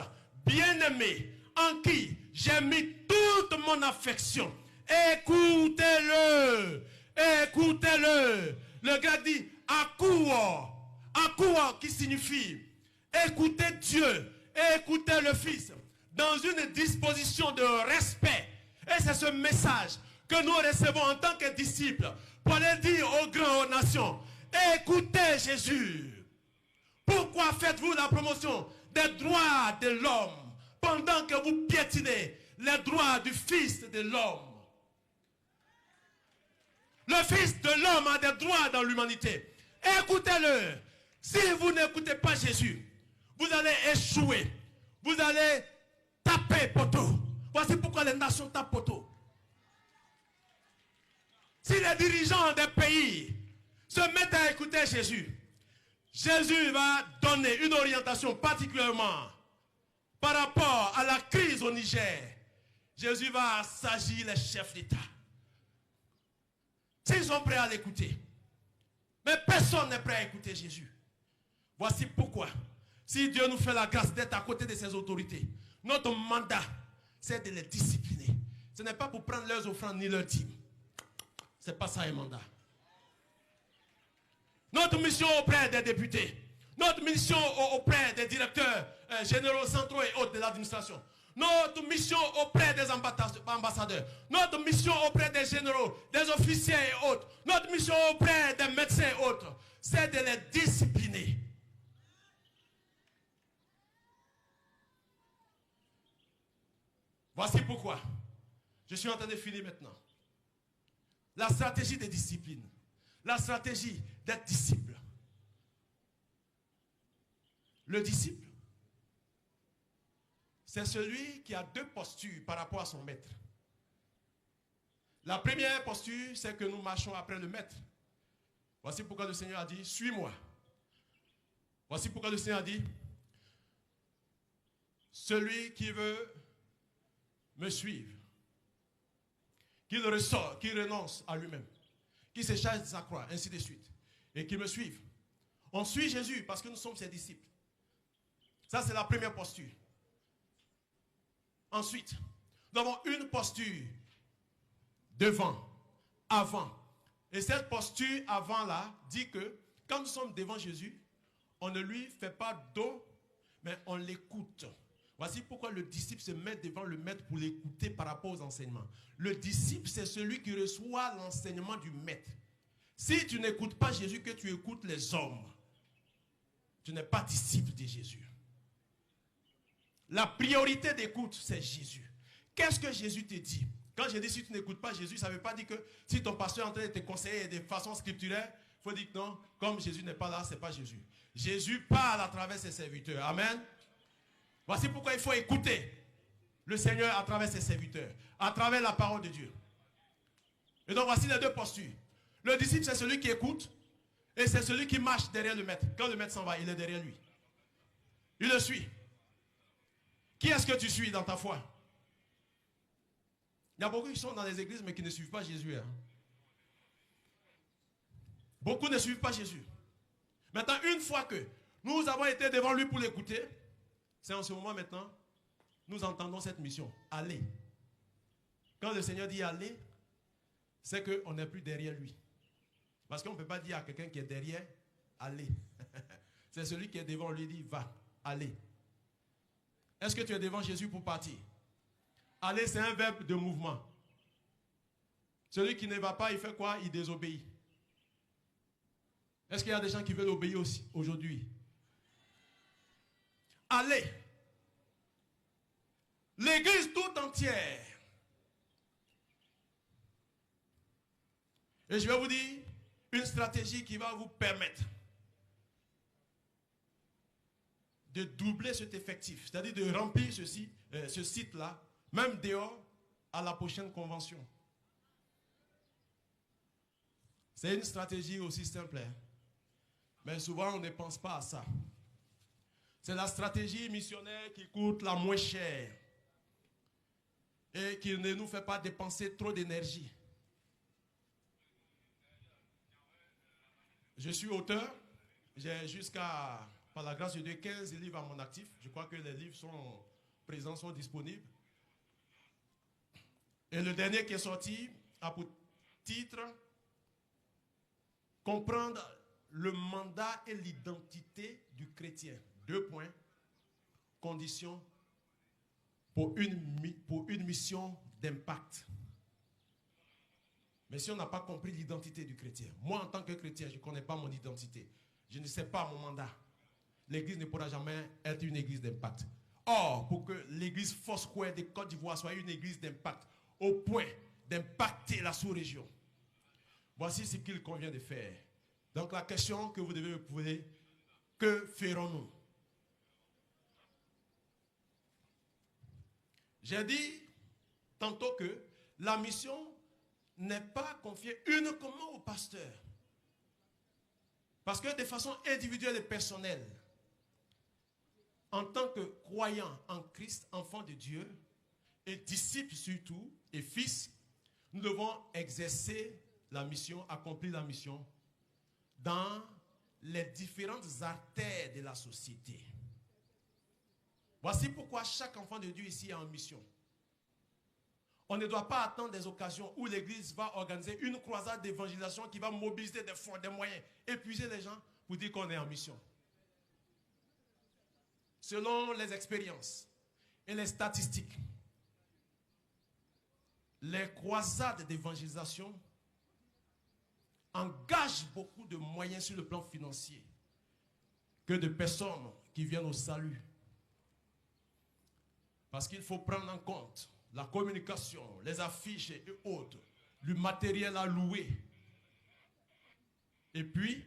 bien-aimé en qui j'ai mis toute mon affection. Écoutez-le, écoutez-le. Le grec dit akouo, akouo qui signifie écoutez Dieu, écoutez le Fils dans une disposition de respect. Et c'est ce message que nous recevons en tant que disciples pour aller dire aux grandes nations, écoutez Jésus. Pourquoi faites-vous la promotion des droits de l'homme pendant que vous piétinez les droits du Fils de l'homme? Le Fils de l'homme a des droits dans l'humanité. Écoutez-le. Si vous n'écoutez pas Jésus, vous allez échouer. Vous allez taper poteau. Voici pourquoi les nations tapent poteau. Si les dirigeants des pays se mettent à écouter Jésus, Jésus va donner une orientation particulièrement par rapport à la crise au Niger. Jésus va assagir les chefs d'État. S'ils sont prêts à l'écouter. Mais personne n'est prêt à écouter Jésus. Voici pourquoi, si Dieu nous fait la grâce d'être à côté de ses autorités, notre mandat, c'est de les discipliner. Ce n'est pas pour prendre leurs offrandes ni leurs dîmes. Ce n'est pas ça un mandat. Notre mission auprès des députés, notre mission auprès des directeurs généraux centraux et autres de l'administration, notre mission auprès des ambassadeurs, notre mission auprès des généraux, des officiers et autres, notre mission auprès des médecins et autres, c'est de les discipliner. Voici pourquoi. Je suis en train de finir maintenant. La stratégie de discipline. La stratégie d'être disciple. Le disciple, c'est celui qui a deux postures par rapport à son maître. La première posture, c'est que nous marchons après le maître. Voici pourquoi le Seigneur a dit, suis-moi. Voici pourquoi le Seigneur a dit, celui qui veut me suivre, qu'il ressort, qu'il renonce à lui-même, qu'il se charge de sa croix, ainsi de suite, et qu'il me suive. On suit Jésus parce que nous sommes ses disciples. Ça, c'est la première posture. Ensuite, nous avons une posture devant, avant. Et cette posture avant-là dit que quand nous sommes devant Jésus, on ne lui fait pas dos, mais on l'écoute. Voici pourquoi le disciple se met devant le maître pour l'écouter par rapport aux enseignements. Le disciple, c'est celui qui reçoit l'enseignement du maître. Si tu n'écoutes pas Jésus, que tu écoutes les hommes, tu n'es pas disciple de Jésus. La priorité d'écoute, c'est Jésus. Qu'est-ce que Jésus te dit? Quand je dis si tu n'écoutes pas Jésus, ça ne veut pas dire que si ton pasteur est en train de te conseiller de façon scripturaire, il faut dire que non, comme Jésus n'est pas là, ce n'est pas Jésus. Jésus parle à travers ses serviteurs. Amen. Voici pourquoi il faut écouter le Seigneur à travers ses serviteurs, à travers la parole de Dieu. Et donc voici les deux postures. Le disciple, c'est celui qui écoute et c'est celui qui marche derrière le maître. Quand le maître s'en va, il est derrière lui. Il le suit. Qui est-ce que tu suis dans ta foi? Il y a beaucoup qui sont dans les églises mais qui ne suivent pas Jésus. Hein? Beaucoup ne suivent pas Jésus. Maintenant, une fois que nous avons été devant lui pour l'écouter, c'est en ce moment maintenant, nous entendons cette mission. Allez. Quand le Seigneur dit allez, c'est qu'on n'est plus derrière lui. Parce qu'on ne peut pas dire à quelqu'un qui est derrière, allez. C'est celui qui est devant lui dit, va, allez. Est-ce que tu es devant Jésus pour partir? Aller, c'est un verbe de mouvement. Celui qui ne va pas, il fait quoi? Il désobéit. Est-ce qu'il y a des gens qui veulent obéir aussi aujourd'hui? Allez. L'église tout entière. Et je vais vous dire une stratégie qui va vous permettre de doubler cet effectif, c'est-à-dire de remplir ce site-là, même dehors, à la prochaine convention. C'est une stratégie aussi simple, hein? Mais souvent on ne pense pas à ça. C'est la stratégie missionnaire qui coûte la moins chère et qui ne nous fait pas dépenser trop d'énergie. Je suis auteur, j'ai jusqu'à, par la grâce de Dieu, 15 livres à mon actif. Je crois que les livres sont présents, sont disponibles. Et le dernier qui est sorti a pour titre « Comprendre le mandat et l'identité du chrétien ». 2 points. Conditions pour une mission d'impact. Mais si on n'a pas compris l'identité du chrétien, moi en tant que chrétien, je ne connais pas mon identité. Je ne sais pas mon mandat. L'église ne pourra jamais être une église d'impact. Or, pour que l'église Foursquare de Côte d'Ivoire soit une église d'impact, au point d'impacter la sous-région, voici ce qu'il convient de faire. Donc la question que vous devez me poser, que ferons-nous? J'ai dit tantôt que la mission n'est pas confiée uniquement au pasteur. Parce que de façon individuelle et personnelle, en tant que croyant en Christ, enfant de Dieu, et disciple surtout, et fils, nous devons exercer la mission, accomplir la mission dans les différentes artères de la société. Voici pourquoi chaque enfant de Dieu ici est en mission. On ne doit pas attendre des occasions où l'Église va organiser une croisade d'évangélisation qui va mobiliser des fonds, des moyens, épuiser les gens pour dire qu'on est en mission. Selon les expériences et les statistiques. Les croisades d'évangélisation engagent beaucoup de moyens sur le plan financier que de personnes qui viennent au salut. Parce qu'il faut prendre en compte la communication, les affiches et autres, le matériel à louer. Et puis,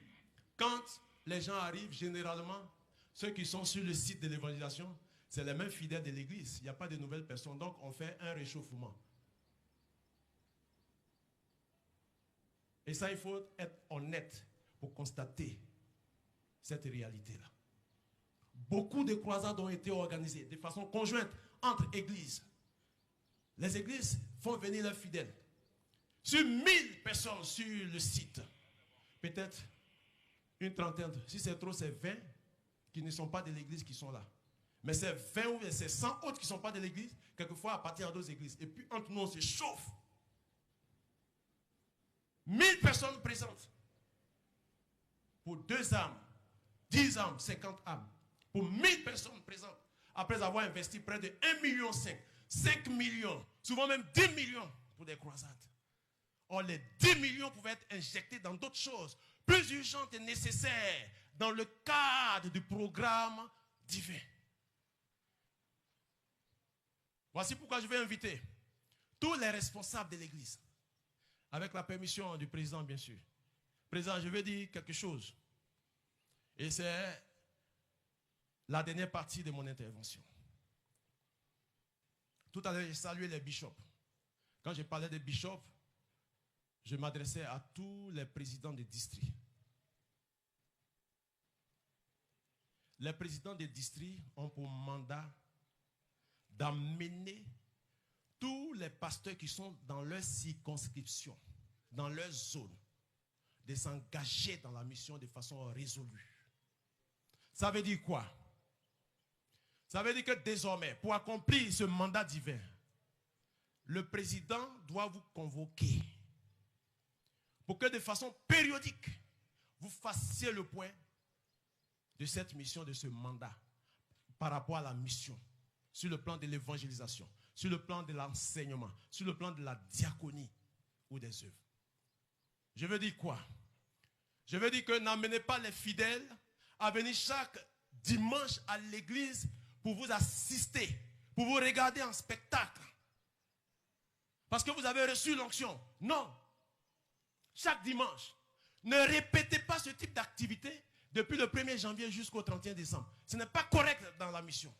quand les gens arrivent, généralement, ceux qui sont sur le site de l'évangélisation, c'est les mêmes fidèles de l'église. Il n'y a pas de nouvelles personnes, donc on fait un réchauffement. Et ça, il faut être honnête pour constater cette réalité-là. Beaucoup de croisades ont été organisées de façon conjointe entre églises. Les églises font venir leurs fidèles. Sur 1000 personnes sur le site, peut-être une trentaine, si c'est trop, c'est 20 qui ne sont pas de l'église qui sont là. Mais c'est 20 ou c'est 100 autres qui ne sont pas de l'église, quelquefois à partir d'autres églises. Et puis entre nous, on se chauffe. 1000 personnes présentes. Pour 2 âmes, 10 âmes, 50 âmes. Pour 1000 personnes présentes. Après avoir investi près de 1,5 million, 5 millions, souvent même 10 millions pour des croisades. Or, les 10 millions pouvaient être injectés dans d'autres choses plus urgentes et nécessaires dans le cadre du programme divin. Voici pourquoi je vais inviter tous les responsables de l'Église, avec la permission du président, bien sûr. Président, je vais dire quelque chose. Et c'est la dernière partie de mon intervention. Tout à l'heure, j'ai salué les bishops. Quand je parlais des bishops, je m'adressais à tous les présidents des districts. Les présidents des districts ont pour mandat d'amener tous les pasteurs qui sont dans leur circonscription, dans leur zone, de s'engager dans la mission de façon résolue. Ça veut dire quoi? Ça veut dire que désormais, pour accomplir ce mandat divin, le président doit vous convoquer pour que de façon périodique, vous fassiez le point de cette mission, de ce mandat, par rapport à la mission, sur le plan de l'évangélisation, sur le plan de l'enseignement, sur le plan de la diaconie ou des œuvres. Je veux dire quoi? Je veux dire que n'amenez pas les fidèles à venir chaque dimanche à l'église pour vous assister, pour vous regarder en spectacle. Parce que vous avez reçu l'onction. Non. Chaque dimanche. Ne répétez pas ce type d'activité depuis le 1er janvier jusqu'au 31 décembre. Ce n'est pas correct dans la mission.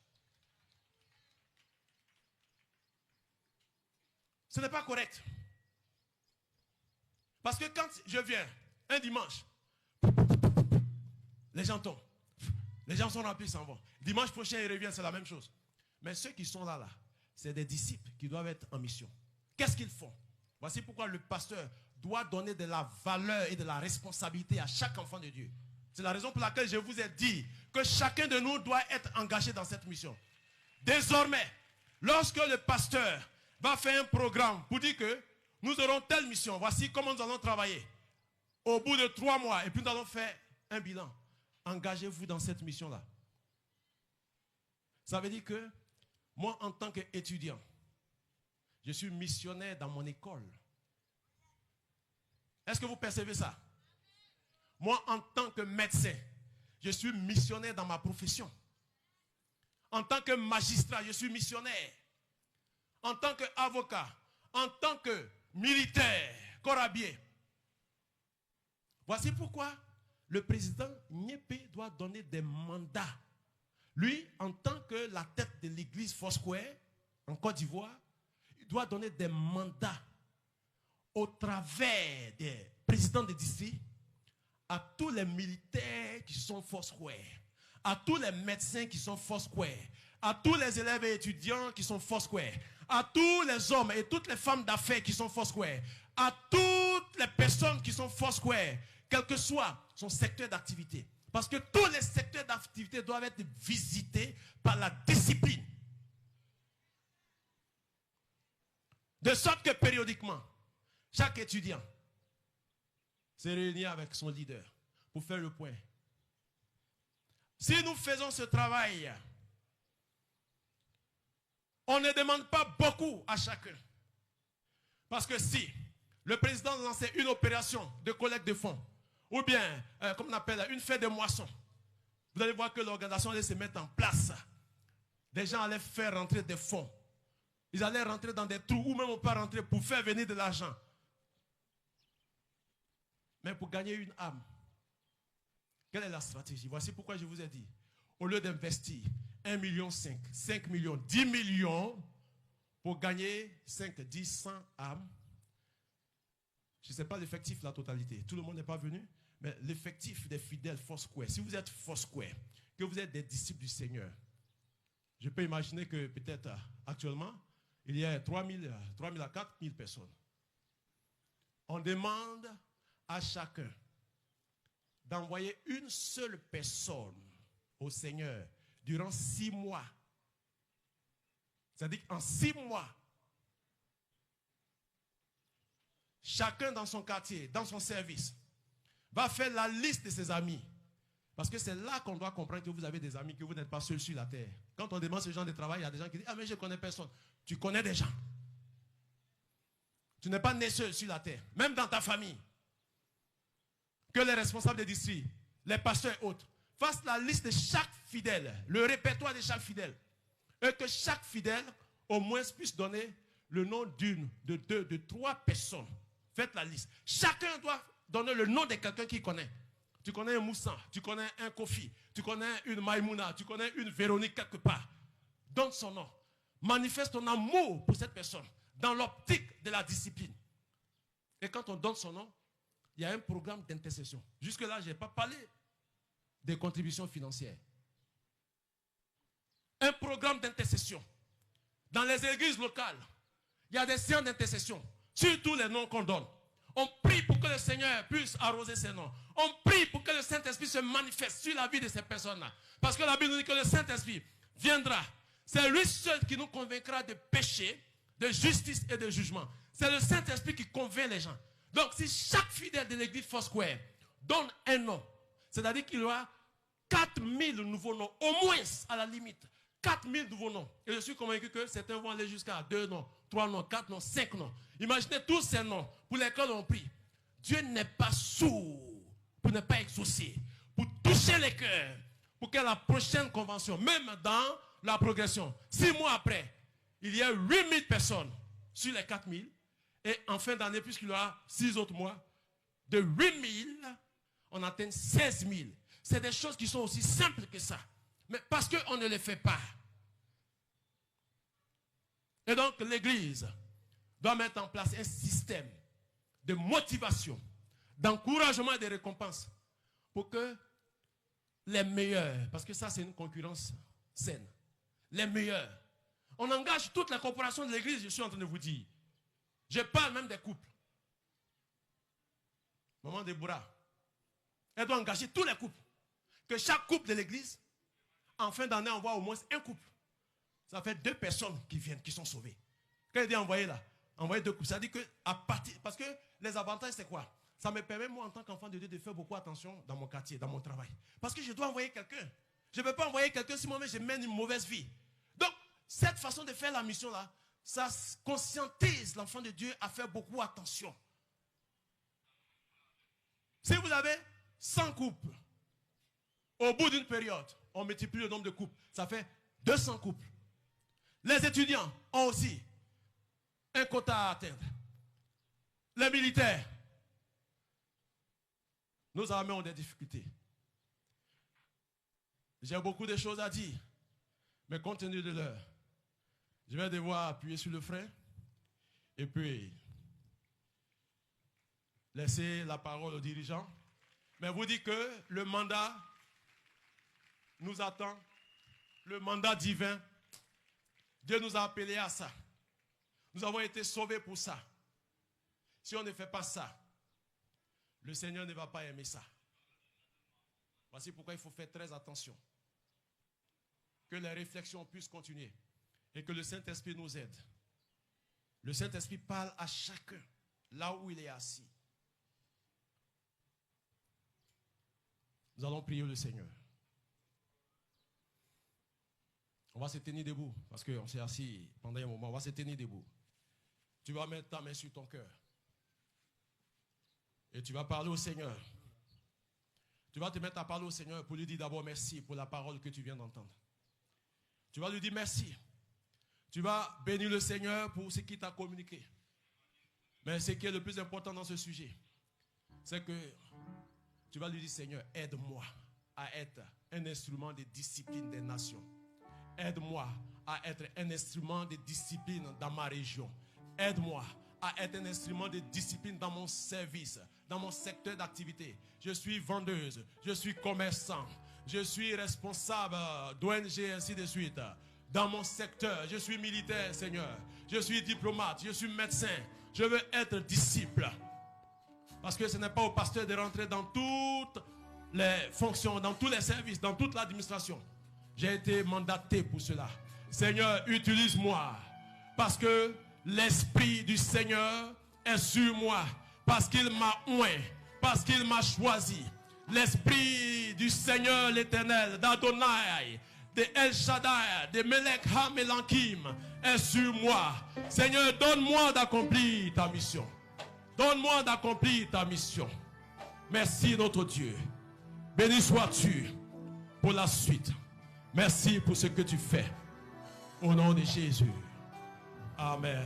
Ce n'est pas correct. Parce que quand je viens un dimanche, les gens tombent. Les gens sont remplis, s'en vont. Dimanche prochain, ils reviennent, c'est la même chose. Mais ceux qui sont là, c'est des disciples qui doivent être en mission. Qu'est-ce qu'ils font? Voici pourquoi le pasteur doit donner de la valeur et de la responsabilité à chaque enfant de Dieu. C'est la raison pour laquelle je vous ai dit que chacun de nous doit être engagé dans cette mission. Désormais, lorsque le pasteur va faire un programme pour dire que nous aurons telle mission, voici comment nous allons travailler. Au bout de 3 mois, et puis nous allons faire un bilan. Engagez-vous dans cette mission-là. Ça veut dire que moi, en tant qu'étudiant, je suis missionnaire dans mon école. Est-ce que vous percevez ça? Moi, en tant que médecin, je suis missionnaire dans ma profession. En tant que magistrat, je suis missionnaire. En tant qu'avocat, en tant que militaire, corabier. Voici pourquoi le président Niépé doit donner des mandats. Lui, en tant que la tête de l'église Foursquare, en Côte d'Ivoire, il doit donner des mandats au travers des présidents des districts à tous les militaires qui sont Foursquare, à tous les médecins qui sont Foursquare, à tous les élèves et étudiants qui sont Foursquare, à tous les hommes et toutes les femmes d'affaires qui sont Foursquare, à toutes les personnes qui sont Foursquare, quel que soit son secteur d'activité. Parce que tous les secteurs d'activité doivent être visités par la discipline. De sorte que périodiquement, chaque étudiant se réunit avec son leader pour faire le point. Si nous faisons ce travail On ne demande pas beaucoup à chacun. Parce que si le président lançait une opération de collecte de fonds, ou bien, comme on appelle, une fête de moisson, vous allez voir que l'organisation allait se mettre en place. Des gens allaient faire rentrer des fonds. Ils allaient rentrer dans des trous, ou même on peut rentrer pour faire venir de l'argent. Mais pour gagner une âme, quelle est la stratégie? Voici pourquoi je vous ai dit, au lieu d'investir 1,5 million, 5 millions, 10 millions, pour gagner 5, 10, 100 âmes, je ne sais pas l'effectif, la totalité. Tout le monde n'est pas venu, mais l'effectif des fidèles Foursquare, si vous êtes Foursquare, que vous êtes des disciples du Seigneur, je peux imaginer que peut-être actuellement, il y a 3 000 à 4 000 personnes. On demande à chacun d'envoyer une seule personne au Seigneur durant 6 mois. C'est-à-dire qu'en 6 mois, chacun dans son quartier, dans son service, va faire la liste de ses amis. Parce que c'est là qu'on doit comprendre que vous avez des amis, que vous n'êtes pas seul sur la terre. Quand on demande ce genre de travail, il y a des gens qui disent « Ah mais je ne connais personne ». Tu connais des gens. Tu n'es pas né seul sur la terre. Même dans ta famille. Que les responsables des districts, les pasteurs et autres, fassent la liste de chaque fidèle, le répertoire de chaque fidèle. Et que chaque fidèle, au moins, puisse donner le nom d'une, de deux, de 3 personnes. Faites la liste. Chacun doit donner le nom de quelqu'un qu'il connaît. Tu connais un Moussa, tu connais un Kofi, tu connais une Maïmouna, tu connais une Véronique quelque part. Donne son nom. Manifeste ton amour pour cette personne dans l'optique de la discipline. Et quand on donne son nom, il y a un programme d'intercession. Jusque-là, je n'ai pas parlé des contributions financières. Un programme d'intercession. Dans les églises locales, il y a des séances d'intercession. Sur tous les noms qu'on donne. On prie pour que le Seigneur puisse arroser ces noms. On prie pour que le Saint-Esprit se manifeste sur la vie de ces personnes-là. Parce que la Bible nous dit que le Saint-Esprit viendra. C'est lui seul qui nous convaincra de péché, de justice et de jugement. C'est le Saint-Esprit qui convainc les gens. Donc si chaque fidèle de l'église Foursquare donne un nom, c'est-à-dire qu'il y aura 4000 nouveaux noms, au moins à la limite. 4000 nouveaux noms. Et je suis convaincu que certains vont aller jusqu'à 2 noms, 3 noms, 4 noms, 5 noms. Imaginez tous ces noms pour lesquels on prie. Dieu n'est pas sourd pour ne pas exaucer, pour toucher les cœurs, pour que la prochaine convention, même dans la progression, 6 mois après, il y a 8000 personnes sur les 4000. Et en fin d'année, puisqu'il y aura 6 autres mois, de 8000, on atteint 16 000. C'est des choses qui sont aussi simples que ça. Mais parce qu'on ne les fait pas. Et donc l'Église doit mettre en place un système de motivation, d'encouragement et de récompense pour que les meilleurs, parce que ça c'est une concurrence saine, les meilleurs, on engage toute la corporation de l'Église, je suis en train de vous dire. Je parle même des couples. Maman Déborah, elle doit engager tous les couples. Que chaque couple de l'Église, en fin d'année, envoie au moins un couple. Ça fait 2 personnes qui viennent, qui sont sauvées. Quand elle dit envoyer là, envoyer 2 couples, ça dit que à partir, parce que les avantages c'est quoi? Ça me permet moi en tant qu'enfant de Dieu de faire beaucoup attention dans mon quartier, dans mon travail. Parce que je dois envoyer quelqu'un. Je ne peux pas envoyer quelqu'un si moi-même je mène une mauvaise vie. Donc, cette façon de faire la mission là, ça conscientise l'enfant de Dieu à faire beaucoup attention. Si vous avez 100 couples, au bout d'une période, on multiplie le nombre de couples. Ça fait 200 couples. Les étudiants ont aussi un quota à atteindre. Les militaires. Nos armées ont des difficultés. J'ai beaucoup de choses à dire. Mais compte tenu de l'heure, je vais devoir appuyer sur le frein et puis laisser la parole aux dirigeants. Mais vous dites que le mandat nous attend, le mandat divin. Dieu nous a appelés à ça. Nous avons été sauvés pour ça. Si on ne fait pas ça, le Seigneur ne va pas aimer ça. Voici pourquoi il faut faire très attention. Que les réflexions puissent continuer et que le Saint-Esprit nous aide. Le Saint-Esprit parle à chacun là où il est assis. Nous allons prier le Seigneur. On va se tenir debout, parce qu'on s'est assis pendant un moment. On va se tenir debout. Tu vas mettre ta main sur ton cœur. Et tu vas parler au Seigneur. Tu vas te mettre à parler au Seigneur pour lui dire d'abord merci pour la parole que tu viens d'entendre. Tu vas lui dire merci. Tu vas bénir le Seigneur pour ce qu'il t'a communiqué. Mais ce qui est le plus important dans ce sujet, c'est que tu vas lui dire, Seigneur, aide-moi à être un instrument de discipline des nations. Aide-moi à être un instrument de discipline dans ma région. Aide-moi à être un instrument de discipline dans mon service, dans mon secteur d'activité. Je suis vendeuse, je suis commerçant, je suis responsable d'ONG, ainsi de suite. Dans mon secteur, je suis militaire, Seigneur. Je suis diplomate, je suis médecin. Je veux être disciple. Parce que ce n'est pas au pasteur de rentrer dans toutes les fonctions, dans tous les services, dans toute l'administration. J'ai été mandaté pour cela. Seigneur, utilise-moi. Parce que l'Esprit du Seigneur est sur moi. Parce qu'il m'a oint. Parce qu'il m'a choisi. L'Esprit du Seigneur l'Éternel, d'Adonai, de El Shaddai, de Melech HaMelankim est sur moi. Seigneur, donne-moi d'accomplir ta mission. Donne-moi d'accomplir ta mission. Merci notre Dieu. Béni sois-tu pour la suite. Merci pour ce que tu fais. Au nom de Jésus. Amen.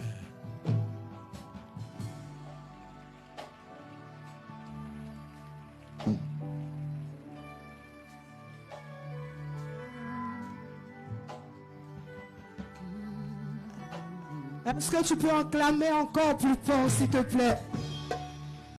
Est-ce que tu peux acclamer encore plus fort, s'il te plaît?